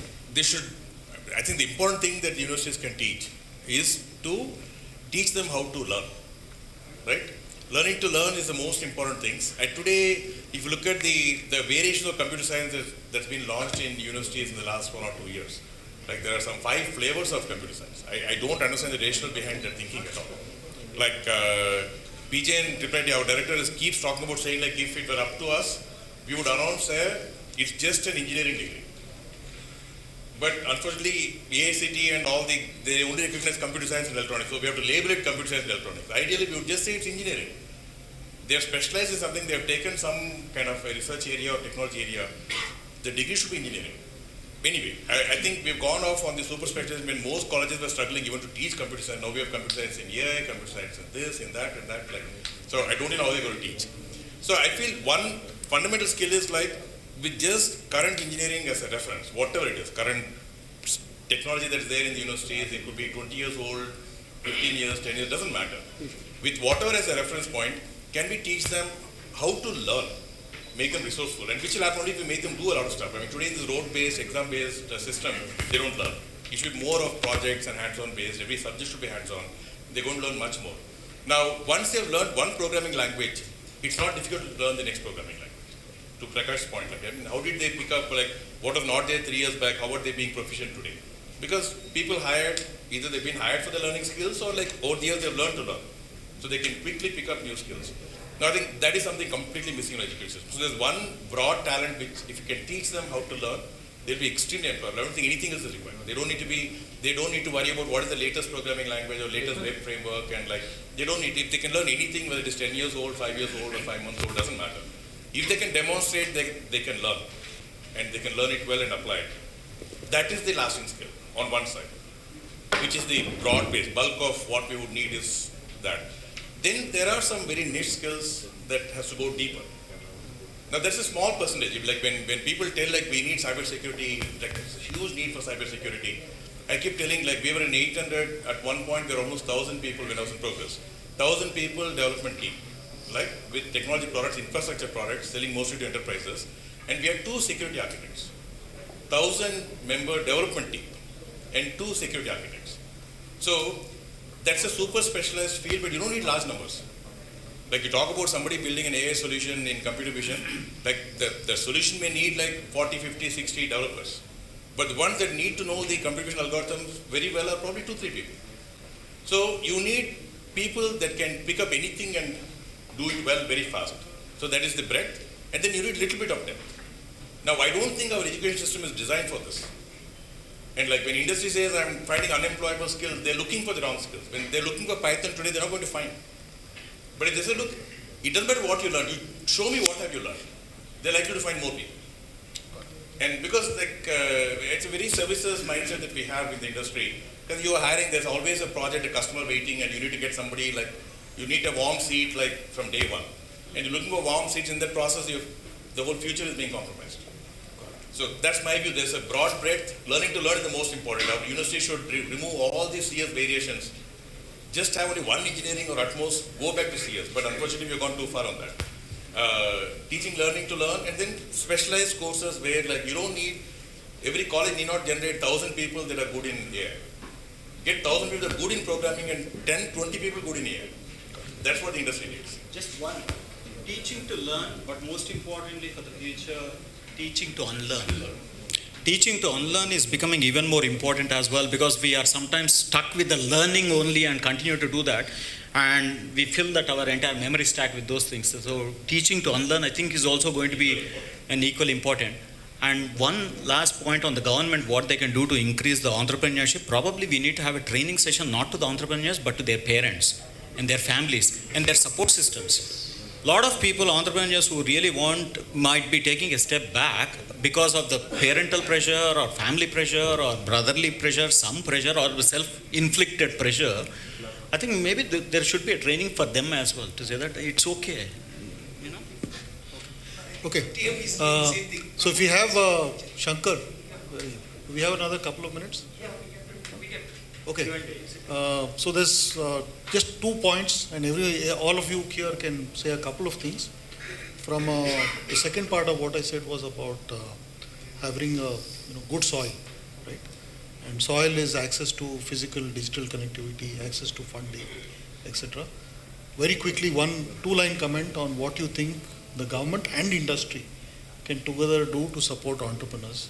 I think the important thing that universities can teach is to teach them how to learn, right? Learning to learn is the most important thing. And today, if you look at the variations of computer science that's been launched in universities in the last 1 or 2 years, like there are some 5 flavors of computer science. I don't understand the rationale behind that thinking at all. Like PJ and Tripathi, our director, keeps talking about saying like if it were up to us, we would announce it's just an engineering degree. But unfortunately, AICT and all they only recognize computer science and electronics, so we have to label it computer science and electronics. Ideally, we would just say it's engineering. They are specialized in something, they have taken some kind of a research area or technology area. The degree should be engineering. Anyway, I think we've gone off on the super specialism when most colleges were struggling even to teach computer science. Now we have computer science in AI, computer science in this, in that, and that. So I don't know how they're going to teach. So I feel one fundamental skill is like, with just current engineering as a reference, whatever it is, current technology that's there in the universities, it could be 20 years old, 15 years, 10 years, doesn't matter. With whatever as a reference point, can we teach them how to learn, make them resourceful, and which will happen only if we make them do a lot of stuff. I mean, today in this road-based, exam-based system, they don't learn. It should be more of projects and hands-on based. Every subject should be hands-on. They're going to learn much more. Now, once they've learned one programming language, it's not difficult to learn the next programming language. To Prakash's point, like, I mean, how did they pick up, like, what was not there 3 years back, how are they being proficient today? Because people hired, either they've been hired for the learning skills or like over the years they've learned to learn. So they can quickly pick up new skills. Now I think that is something completely missing in the education system. So there's one broad talent which if you can teach them how to learn, they'll be extremely employable. I don't think anything else is required. They don't need to worry about what is the latest programming language or latest web framework, and like they don't need, if they can learn anything, whether it is 10 years old, 5 years old or 5 months old, doesn't matter. If they can demonstrate, they can learn, and they can learn it well and apply it. That is the lasting skill on one side, which is the broad base. Bulk of what we would need is that. Then there are some very niche skills that has to go deeper. Now there's a small percentage. Like when people tell like we need cybersecurity, like there's a huge need for cybersecurity. I keep telling like we were in 800 at one point. There were almost 1,000 people when I was in Progress. 1,000 people development team, like with technology products, infrastructure products, selling mostly to enterprises, and we had 2 security architects. 1,000 member development team and 2 security architects. So that's a super specialized field, but you don't need large numbers. Like you talk about somebody building an AI solution in computer vision, like the solution may need like 40, 50, 60 developers. But the ones that need to know the computer vision algorithms very well are probably 2-3 people. So you need people that can pick up anything and do it well very fast. So that is the breadth. And then you need a little bit of depth. Now I don't think our education system is designed for this. And like when industry says I'm finding unemployable skills, they're looking for the wrong skills. When they're looking for Python today, they're not going to find. But if they say, look, it doesn't matter what you learn, you show me what have you learned, they're likely to find more people. And because like it's a very services mindset that we have in the industry, because you are hiring, there's always a project, a customer waiting, and you need to get somebody like, you need a warm seat like from day one. And you're looking for warm seats. In that process, the whole future is being compromised. So that's my view. There's a broad breadth. Learning to learn is the most important. Our university should remove all these CS variations. Just have only one engineering or at most go back to CS. But unfortunately, we've gone too far on that. Teaching learning to learn, and then specialized courses where like you don't need, every college need not generate 1,000 people that are good in AI. Get 1,000 people that are good in programming and 10, 20 people good in AI. That's what the industry needs. Just one, teaching to learn, but most importantly for the future, teaching to unlearn. Teaching to unlearn is becoming even more important as well, because we are sometimes stuck with the learning only and continue to do that, and we fill that our entire memory stack with those things. So teaching to unlearn, I think, is also going to be an equally important. And one last point on the government, what they can do to increase the entrepreneurship, probably we need to have a training session not to the entrepreneurs but to their parents and their families and their support systems. A lot of people, entrepreneurs who really want, might be taking a step back because of the parental pressure or family pressure or brotherly pressure, some pressure or self-inflicted pressure. I think maybe there should be a training for them as well to say that it's okay. You know? Okay. So if we have Shankar, we have another couple of minutes? Okay. So there's just 2 points, and all of you here can say a couple of things. From the second part of what I said was about having a good soil, right? And soil is access to physical, digital connectivity, access to funding, etc. Very quickly, 2-line comment on what you think the government and industry can together do to support entrepreneurs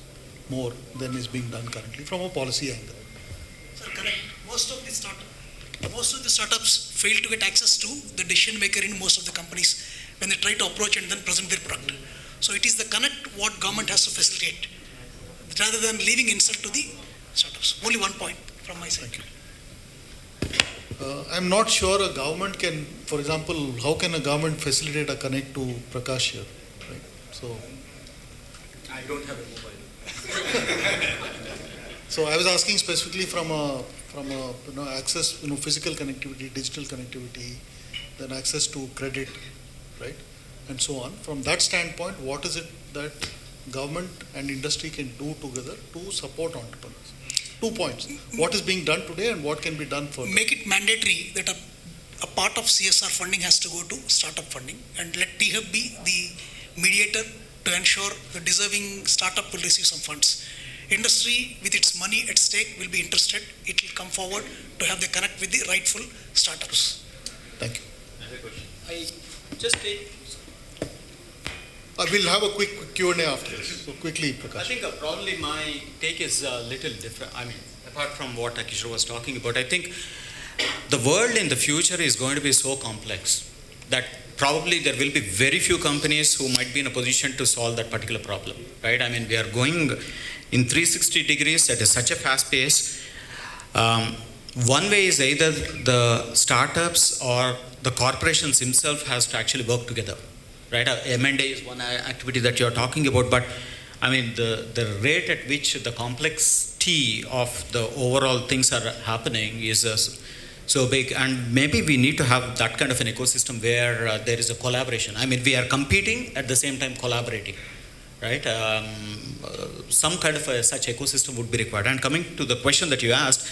more than is being done currently from a policy angle. Sir, correct. Most of the most of the startups fail to get access to the decision maker in most of the companies when they try to approach and then present their product. So it is the connect what government has to facilitate rather than leaving insult to the startups. Only one point from my side. I'm not sure a government can, for example, how can a government facilitate a connect to Prakash here? Right? So, I don't have a mobile. so I was asking specifically from a access, physical connectivity, digital connectivity, then access to credit, right, and so on. From that standpoint, what is it that government and industry can do together to support entrepreneurs? 2 points. What is being done today and what can be done further? Make it mandatory that a part of CSR funding has to go to startup funding, and let THUB be the mediator to ensure the deserving startup will receive some funds. Industry with its money at stake will be interested. It will come forward to have the connect with the rightful startups. Thank you. I just take. I will have a quick Q&A after this. So quickly, Prakash. I think probably my take is a little different. I mean, apart from what Kishore was talking about, I think the world in the future is going to be so complex that probably there will be very few companies who might be in a position to solve that particular problem, right? I mean, we are going in 360 degrees at such a fast pace. One way is either the startups or the corporations themselves has to actually work together, right? M&A is one activity that you're talking about, but I mean, the rate at which the complexity of the overall things are happening is so big, and maybe we need to have that kind of an ecosystem where there is a collaboration. I mean, we are competing at the same time collaborating, right? Some kind of such ecosystem would be required. And coming to the question that you asked,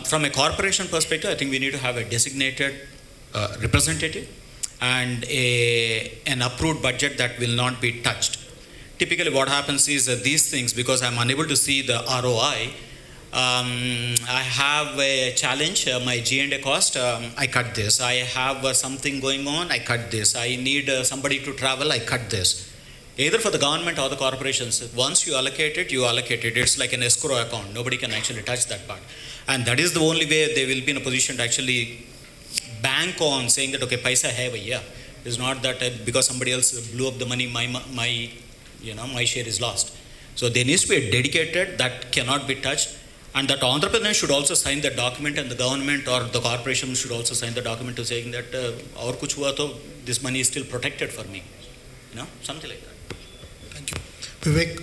from a corporation perspective, I think we need to have a designated representative and an approved budget that will not be touched. Typically what happens is that these things, because I'm unable to see the ROI, I have a challenge, my G&A cost, I cut this. I have something going on, I cut this. I need somebody to travel, I cut this. Either for the government or the corporations, once you allocate it, you allocate it. It's like an escrow account. Nobody can actually touch that part. And that is the only way they will be in a position to actually bank on saying that, okay, paisa hai bhaiya. It's not that because somebody else blew up the money, my share is lost. So there needs to be a dedicated that cannot be touched. And that entrepreneur should also sign the document, and the government or the corporation should also sign the document to saying that aur kuch hua to this money is still protected for me. Something like that. Thank you. Vivek.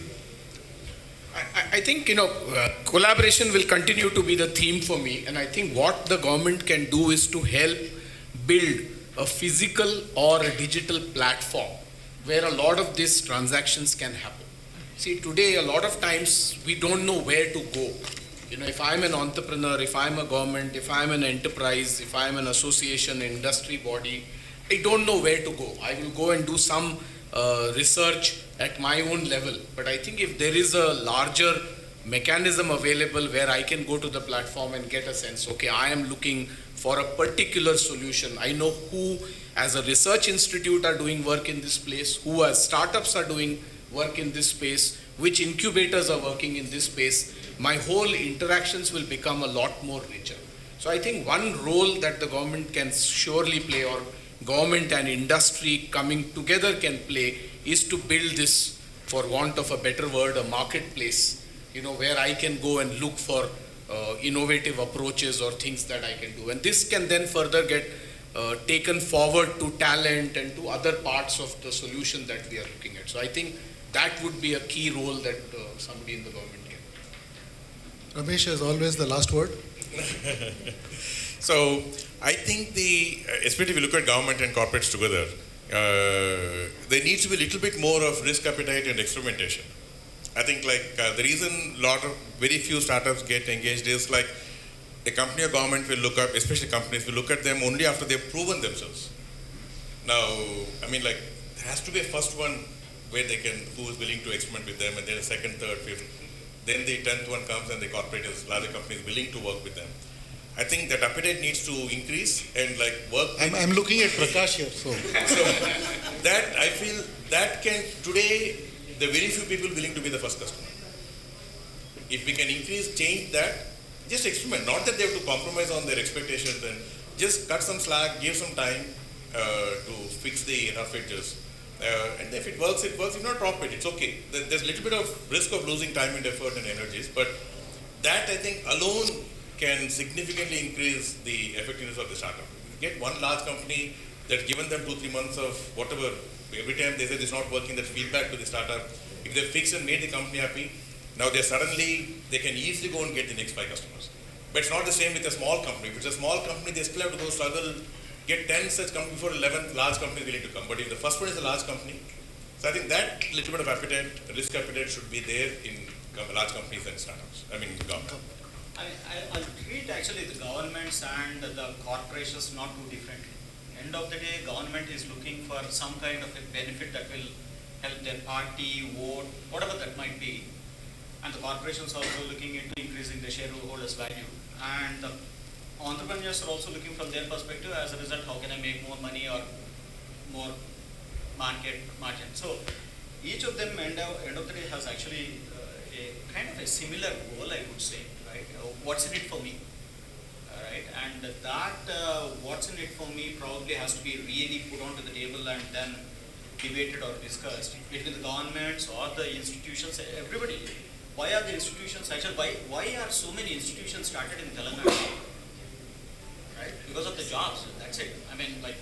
I think, collaboration will continue to be the theme for me. And I think what the government can do is to help build a physical or a digital platform where a lot of these transactions can happen. See, today, a lot of times we don't know where to go. If I'm an entrepreneur, if I'm a government, if I'm an enterprise, if I'm an association, industry body, I don't know where to go. I will go and do some research at my own level. But I think if there is a larger mechanism available where I can go to the platform and get a sense, okay, I am looking for a particular solution. I know who as a research institute are doing work in this place, who as startups are doing work in this space, which incubators are working in this space. My whole interactions will become a lot more richer. So I think one role that the government can surely play, or government and industry coming together can play, is to build this, for want of a better word, a marketplace, where I can go and look for innovative approaches or things that I can do. And this can then further get taken forward to talent and to other parts of the solution that we are looking at. So I think that would be a key role that somebody in the government can. Ramesh, as always, the last word. So I think especially if you look at government and corporates together, there needs to be a little bit more of risk appetite and experimentation. I think the reason very few startups get engaged is like a company or government will look up, especially companies will look at them only after they've proven themselves. Now, I mean, there has to be a first one where who is willing to experiment with them, and then a second, third, fifth. Then the 10th one comes and the corporate larger company is willing to work with them. I think that appetite needs to increase and work. I'm looking at Prakash here, so that I feel that can today the very few people willing to be the first customer. If we can change that, just experiment. Not that they have to compromise on their expectations, and just cut some slack, give some time to fix the rough edges. And if it works, it works. If not, drop it. It's okay. There's a little bit of risk of losing time and effort and energies, but that I think alone can significantly increase the effectiveness of the startup. Get one large company that's given them 2-3 months of whatever. Every time they say it's not working, that feedback to the startup. If they fix and made the company happy, now they can easily go and get the next 5 customers. But it's not the same with a small company. If it's a small company, they still have to go struggle, get 10 such companies before 11 large companies willing to come. But if the first one is a large company, so I think that little bit of appetite, risk appetite should be there in large companies and startups. I mean, government. I'll treat actually the governments and the corporations not too differently. End of the day, government is looking for some kind of a benefit that will help their party, vote, whatever that might be. And the corporations are also looking into increasing the shareholders' value. And the entrepreneurs are also looking from their perspective, as a result, how can I make more money or more market margin. So each of them end of the day has actually a kind of a similar goal, I would say, right? What's in it for me? Right? And that what's in it for me probably has to be really put onto the table and then debated or discussed between the governments or the institutions, everybody. Why are the institutions actually, why are so many institutions started in Telangana? Right? Because of the jobs, that's it. I mean, like,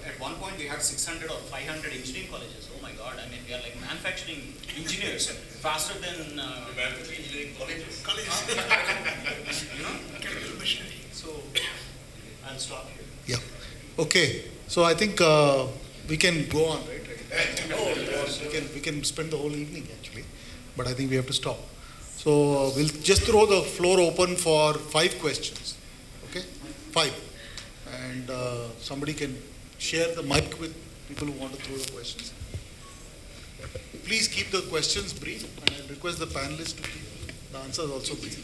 at one point we had 600 or 500 engineering colleges. Oh my God, I mean, we are like manufacturing engineers faster than manufacturing engineering colleges. You know? So, I'll stop here. Yeah. Okay. So I think we can go on, right? We can spend the whole evening actually, but I think we have to stop. So we'll just throw the floor open for 5 questions. Okay, 5, and somebody can share the mic with people who want to throw the questions. Please keep the questions brief, and I request the panelists to keep the answers also brief.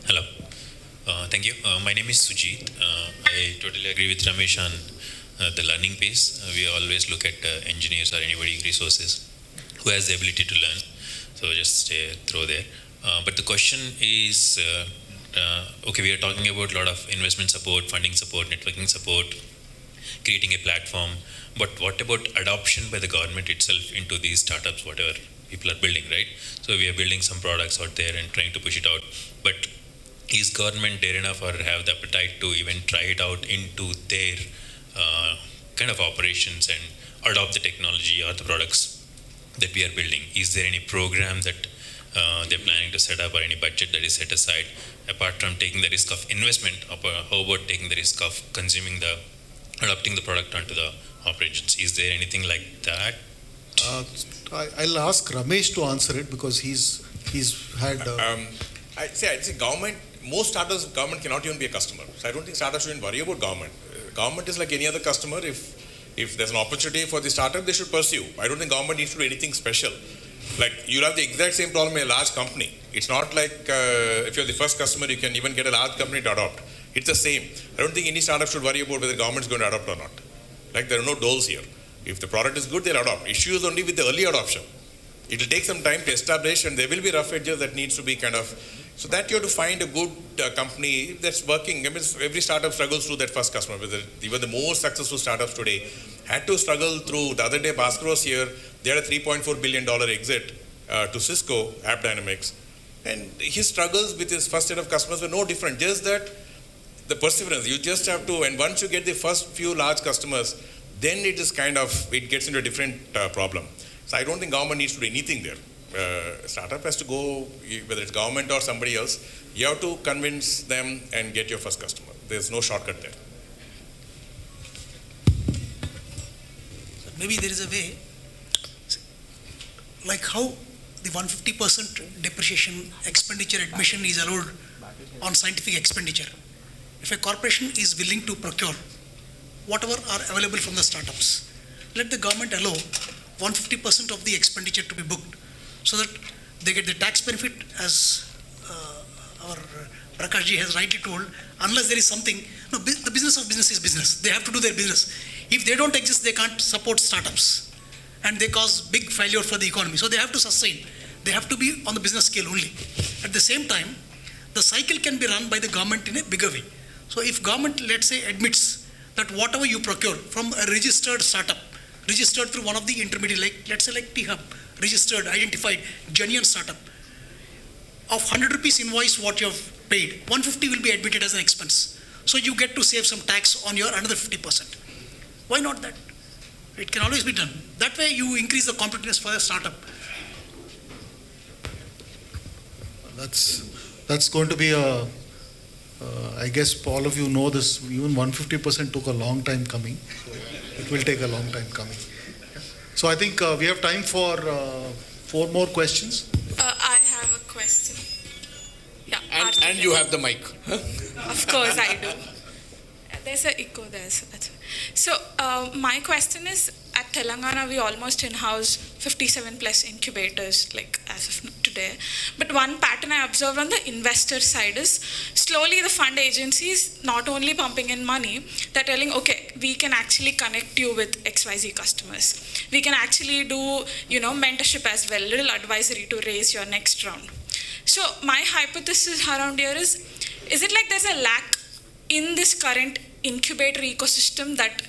Hello. Thank you. My name is Sujit. I totally agree with Ramesh on the learning piece. We always look at engineers or anybody resources who has the ability to learn. So just throw there. But the question is, okay, we are talking about a lot of investment support, funding support, networking support, creating a platform. But what about adoption by the government itself into these startups, whatever people are building, right? So we are building some products out there and trying to push it out. But is government dare enough or have the appetite to even try it out into their kind of operations and adopt the technology or the products that we are building? Is there any program that they're planning to set up or any budget that is set aside, apart from taking the risk of investment? How about taking the risk of adopting the product onto the operations? Is there anything like that? I'll ask Ramesh to answer it because he's had. I'd say government. Most startups, government cannot even be a customer. So I don't think startups shouldn't worry about government. Government is like any other customer. If there's an opportunity for the startup, they should pursue. I don't think government needs to do anything special. Like, you'll have the exact same problem in a large company. It's not like if you're the first customer, you can even get a large company to adopt. It's the same. I don't think any startup should worry about whether the government is going to adopt or not. Like, there are no doles here. If the product is good, they'll adopt. Issue is only with the early adoption. It will take some time to establish, and there will be rough edges that needs to be kind of. So that you have to find a good company that's working. I mean, every startup struggles through that first customer. Even the most successful startups today had to struggle through. The other day, Bhaskar was here. They had a $3.4 billion exit to Cisco, AppDynamics. And his struggles with his first set of customers were no different. Just that the perseverance. You just have to, and once you get the first few large customers, then it is kind of, it gets into a different problem. So I don't think government needs to do anything there. Startup has to go, whether it's government or somebody else, you have to convince them and get your first customer. There's no shortcut there. Maybe there is a way, like how the 150% depreciation expenditure admission is allowed on scientific expenditure. If a corporation is willing to procure whatever are available from the startups, let the government allow 150% of the expenditure to be booked so that they get the tax benefit, as our Prakash ji has rightly told, unless there is something. No, the business of business is business. They have to do their business. If they don't exist, they can't support startups. and they cause big failure for the economy. So they have to sustain. They have to be on the business scale only. At the same time, the cycle can be run by the government in a bigger way. So if government, let's say, admits that whatever you procure from a registered startup, registered through one of the intermediate, like let's say like T-Hub, registered, identified, genuine startup, of 100 rupees invoice what you have paid, 150 will be admitted as an expense. So you get to save some tax on your another 50%. Why not that? It can always be done. That way you increase the competitiveness for a startup. That's going to be I guess all of you know this, even 150% took a long time coming. It will take a long time coming. So I think we have time for 4 more questions. I have a question. Yeah. And you have the mic. Of course I do. There's an echo there, so that's why. So my question is, at Telangana we almost in-house 57 plus incubators, like as of today. But one pattern I observed on the investor side is slowly the fund agencies not only pumping in money, they're telling, okay, we can actually connect you with XYZ customers. We can actually do, mentorship as well, little advisory to raise your next round. So my hypothesis around here is it like there's a lack in this current incubator ecosystem that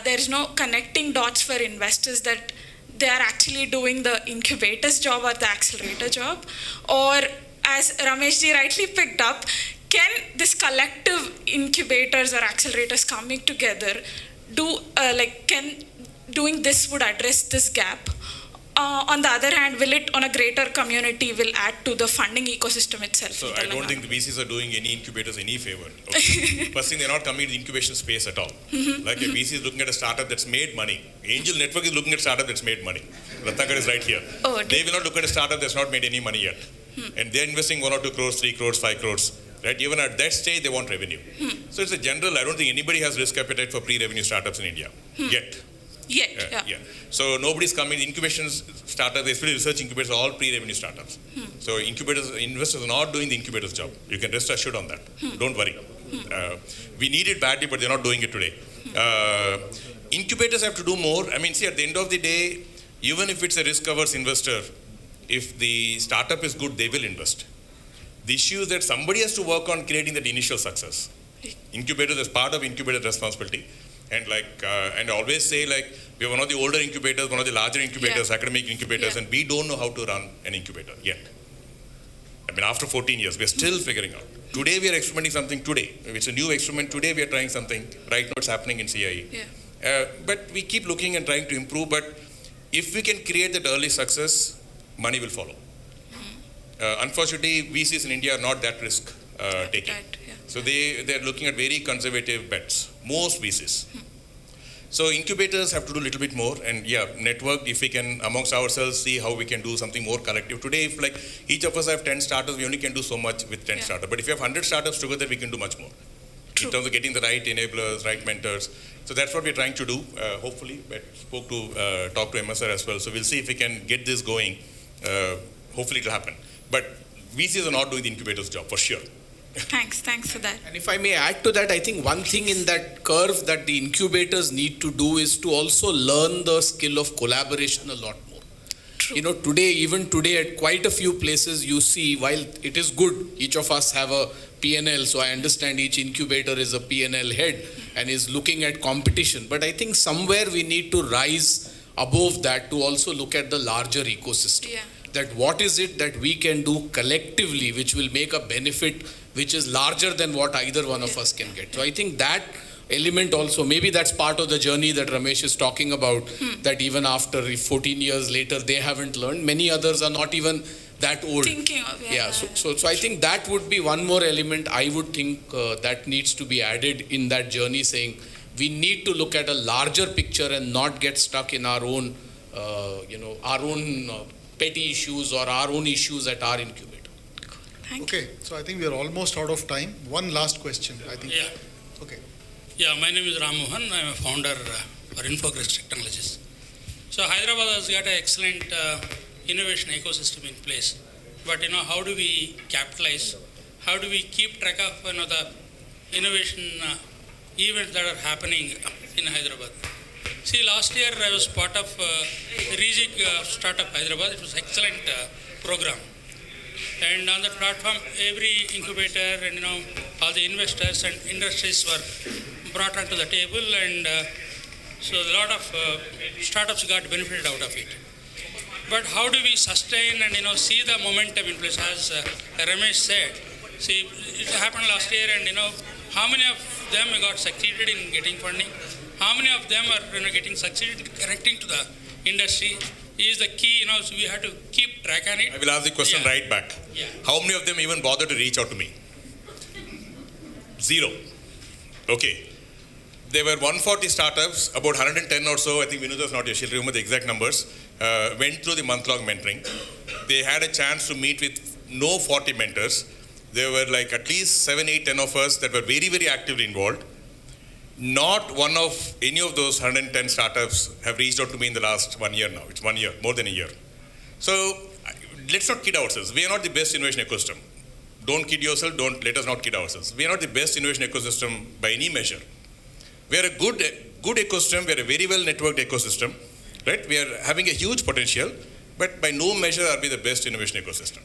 there is no connecting dots for investors, that they are actually doing the incubator's job or the accelerator job? Or as Ramesh ji rightly picked up, can this collective incubators or accelerators coming together doing this would address this gap? On the other hand, will it on a greater community will add to the funding ecosystem itself? So I don't think the VCs are doing any incubators any favor. Okay. First thing, they're not coming to the incubation space at all. Like a VC is looking at a startup that's made money. Angel Network is looking at a startup that's made money. Ratnakar is right here. They will not look at a startup that's not made any money yet. And they're investing 1 or 2 crores, 3 crores, 5 crores. Right? Even at that stage, they want revenue. So it's a general, I don't think anybody has risk appetite for pre-revenue startups in India yet. Yeah. So nobody's coming. Incubation startups, especially research incubators, are all pre-revenue startups. So investors are not doing the incubator's job. You can rest assured on that. Don't worry. We need it badly, but they're not doing it today. Incubators have to do more. I mean, see, at the end of the day, even if it's a risk-averse investor, if the startup is good, they will invest. The issue is that somebody has to work on creating that initial success. Incubators is part of incubator responsibility. And and I always say, we are one of the older incubators, one of the larger incubators, academic incubators, and we don't know how to run an incubator yet. I mean, after 14 years, we're still figuring out. Today, we are experimenting something today. It's a new experiment. Today, we are trying something. Right now, it's happening in CIE. But we keep looking and trying to improve. But if we can create that early success, money will follow. Unfortunately, VCs in India are not that risk taking. So they're looking at very conservative bets, most VCs. So incubators have to do a little bit more, and network, if we can amongst ourselves see how we can do something more collective. Today, if each of us have 10 startups, we only can do so much with 10 startups. But if you have 100 startups together, we can do much more. In terms of getting the right enablers, right mentors. So that's what we're trying to do, hopefully. But talk to MSR as well. So we'll see if we can get this going. Hopefully it'll happen. But VCs are not doing the incubator's job, for sure. Thanks for that. And if I may add to that, I think one thing in that curve that the incubators need to do is to also learn the skill of collaboration a lot more. True. Even today at quite a few places you see, while it is good, each of us have a P&L, so I understand each incubator is a P&L head and is looking at competition. But I think somewhere we need to rise above that to also look at the larger ecosystem. That what is it that we can do collectively which will make a benefit which is larger than what either one of us can get. So I think that element also, maybe that's part of the journey that Ramesh is talking about, that even after 14 years later they haven't learned. Many others are not even that old. Thinking of So I think that would be one more element I would think that needs to be added in that journey, saying we need to look at a larger picture and not get stuck in our own petty issues or our own issues at our incubator. Okay, so I think we are almost out of time. One last question, I think. Okay. My name is Ram Mohan. I'm a founder for Infogress Technologies. So Hyderabad has got an excellent innovation ecosystem in place. But how do we capitalize? How do we keep track of the innovation events that are happening in Hyderabad? See, last year I was part of Rejig Startup Hyderabad. It was an excellent program. And on that platform, every incubator and all the investors and industries were brought onto the table, and so a lot of startups got benefited out of it. But how do we sustain and see the momentum in place? As Ramesh said, see, it happened last year, and how many of them got succeeded in getting funding? How many of them are getting succeeded connecting to the industry? Is the key, so we have to keep track on it. I will ask the question right back. Yeah. How many of them even bother to reach out to me? Zero. Okay. There were 140 startups, about 110 or so, I think Vinod was not here, she'll remember the exact numbers, went through the month-long mentoring. They had a chance to meet with no 40 mentors. There were like at least 7, 8, 10 of us that were very, very actively involved. Not one of any of those 110 startups have reached out to me in the last 1 year now. It's 1 year, more than a year. So let's not kid ourselves. We are not the best innovation ecosystem. Don't kid yourself, let us not kid ourselves. We are not the best innovation ecosystem by any measure. We are a good ecosystem, we are a very well networked ecosystem, right? We are having a huge potential, but by no measure are we the best innovation ecosystem.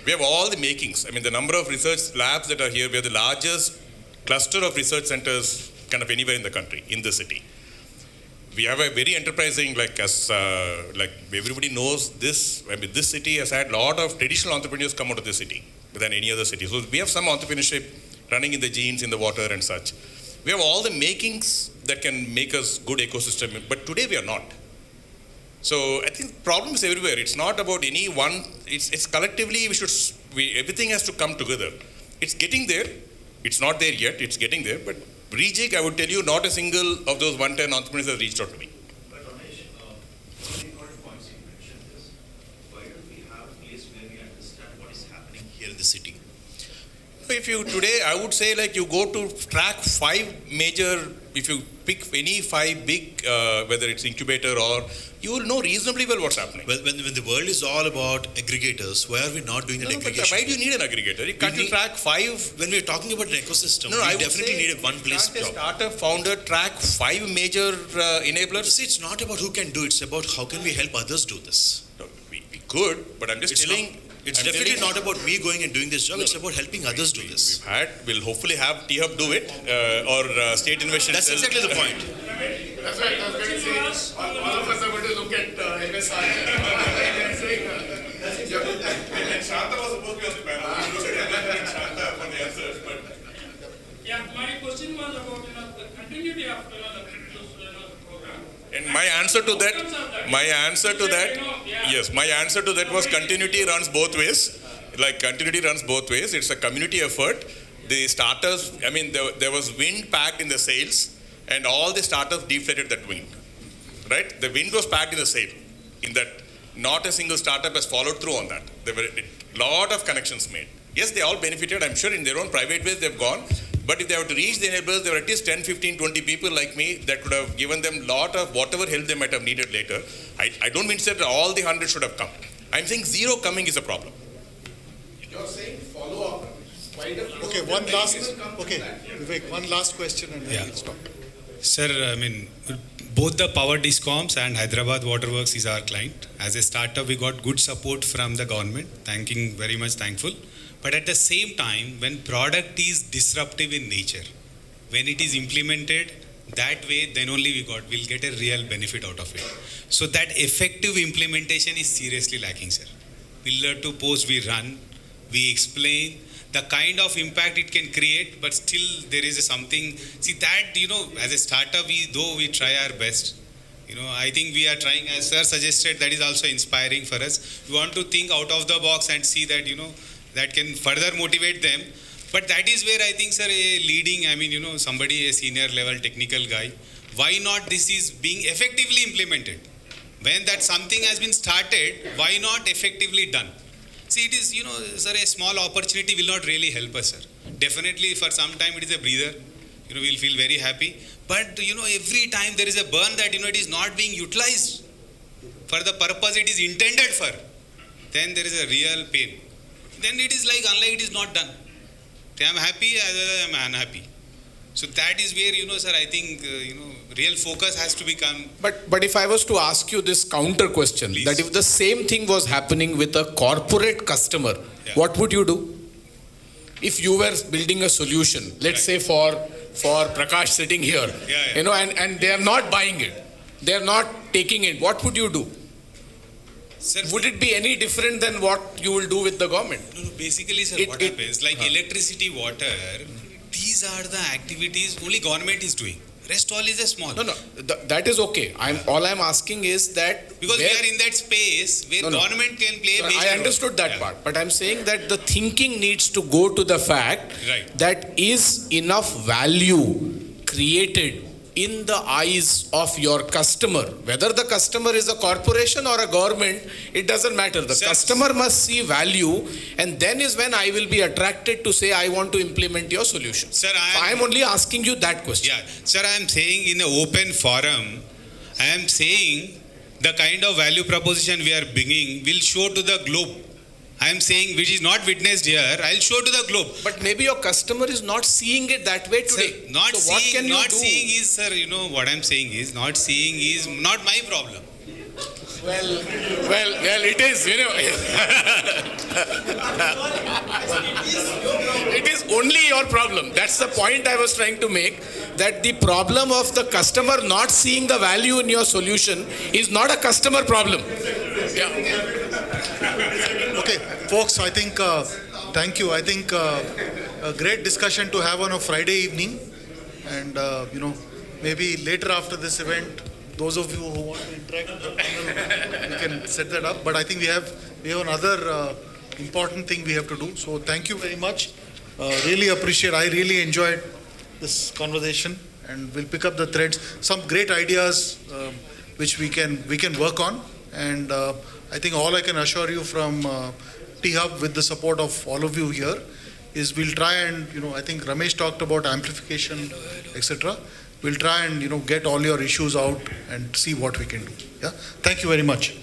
We have all the makings. I mean, the number of research labs that are here, we are the largest cluster of research centers kind of anywhere in the country, in the city. We have a very enterprising, like everybody knows this, I mean, this city has had a lot of traditional entrepreneurs come out of this city than any other city. So we have some entrepreneurship running in the genes, in the water and such. We have all the makings that can make us good ecosystem, but today we are not. So I think problem is everywhere. It's not about any one, it's collectively everything has to come together. It's getting there. It's not there yet, it's getting there, but Rejig, I would tell you, not a single of those 110 entrepreneurs has reached out to me. But Ramesh, one important point you mentioned is, why don't we have a place where we understand what is happening here in the city? If you today, I would say like you go to track 5 major, if you pick any 5 big, whether it's incubator or, you will know reasonably well what's happening. Well, when the world is all about aggregators, why are we not doing that aggregation? But why do you need an aggregator? You can't track 5. When we're talking about an ecosystem, we definitely need a one place. Can't a startup founder track 5 major enablers? See, it's not about who can do it, it's about how can we help others do this. No, we could, but I'm just telling. It's definitely not about me going and doing this job. It's about helping others do this. We'll hopefully have T-Hub do it or State Innovation. That's exactly the point. That's right. I was going to say, all of us are going to look at MSR and saying, and Shanta was supposed to be on the panel. We looked at Shanta for the answers, but. Yeah, my question was about the continuity of the program. And my answer to that was continuity runs both ways. Like continuity runs both ways. It's a community effort. The starters, I mean, there was wind packed in the sails, and all the startups deflated that wind. Right? The wind was packed in the sail. In that, not a single startup has followed through on that. There were a lot of connections made. Yes, they all benefited. I'm sure in their own private ways they've gone. But if they have to reach the enablers, there were at least 10, 15, 20 people like me that could have given them a lot of whatever help they might have needed later. I don't mean to say that all the 100 should have come. I'm saying 0 coming is a problem. You're saying follow up. Okay, Vivek, one last question and then we'll stop. Sir, I mean, both the Power Discoms and Hyderabad Waterworks is our client. As a startup, we got good support from the government. Very much thankful. But at the same time, when product is disruptive in nature, when it is implemented that way, then only we'll get a real benefit out of it. So that effective implementation is seriously lacking, sir. Pillar to post we run, we explain the kind of impact it can create, but still there is something. See that, as a startup, we try our best. I think we are trying, as sir suggested, that is also inspiring for us. We want to think out of the box and see that, that can further motivate them. But that is where I think, sir, a leading, somebody, a senior level technical guy, why not this is being effectively implemented? When that something has been started, why not effectively done? See, it is, sir, a small opportunity will not really help us, sir. Definitely for some time it is a breather. We'll feel very happy. But, every time there is a burn that, it is not being utilized for the purpose it is intended for, then there is a real pain. Then it is like, unlike it is not done. I am happy, I am unhappy. So that is where, sir, I think, real focus has to become. But if I was to ask you this counter question, Please. that if the same thing was happening with a corporate customer, what would you do? If you were building a solution, let's say for Prakash sitting here, and they are not buying it, they are not taking it, what would you do? Sir, would it be any different than what you will do with the government? No, basically, sir, what happens, like electricity, water, these are the activities only government is doing. Rest all is a small. No, that is okay. All I'm asking is that because we are in that space where government can play a major I understood that part, but I'm saying that the thinking needs to go to the fact that is enough value created in the eyes of your customer. Whether the customer is a corporation or a government, it doesn't matter. The customer must see value, and then is when I will be attracted to say I want to implement your solution. Sir, I am only asking you that question. Yeah, sir, I am saying in an open forum, I am saying the kind of value proposition we are bringing will show to the globe. I am saying which is not witnessed here, I'll show to the globe. But maybe your customer is not seeing it that way today. Sir, not so seeing, what can you not do? seeing is, sir, what I'm saying is, not seeing is not my problem. Well, it is, It is only your problem. That's the point I was trying to make, that the problem of the customer not seeing the value in your solution is not a customer problem. Yeah. Okay, folks, I think, thank you. I think a great discussion to have on a Friday evening. And, maybe later after this event, those of you who want to interact with the panel, we can set that up. But I think we have another important thing we have to do. So thank you very much. Really appreciate, I really enjoyed this conversation, and we'll pick up the threads. Some great ideas which we can work on. And I think all I can assure you from T-Hub, with the support of all of you here, is we'll try and, I think Ramesh talked about amplification, etc. We'll try and, get all your issues out and see what we can do. Yeah. Thank you very much.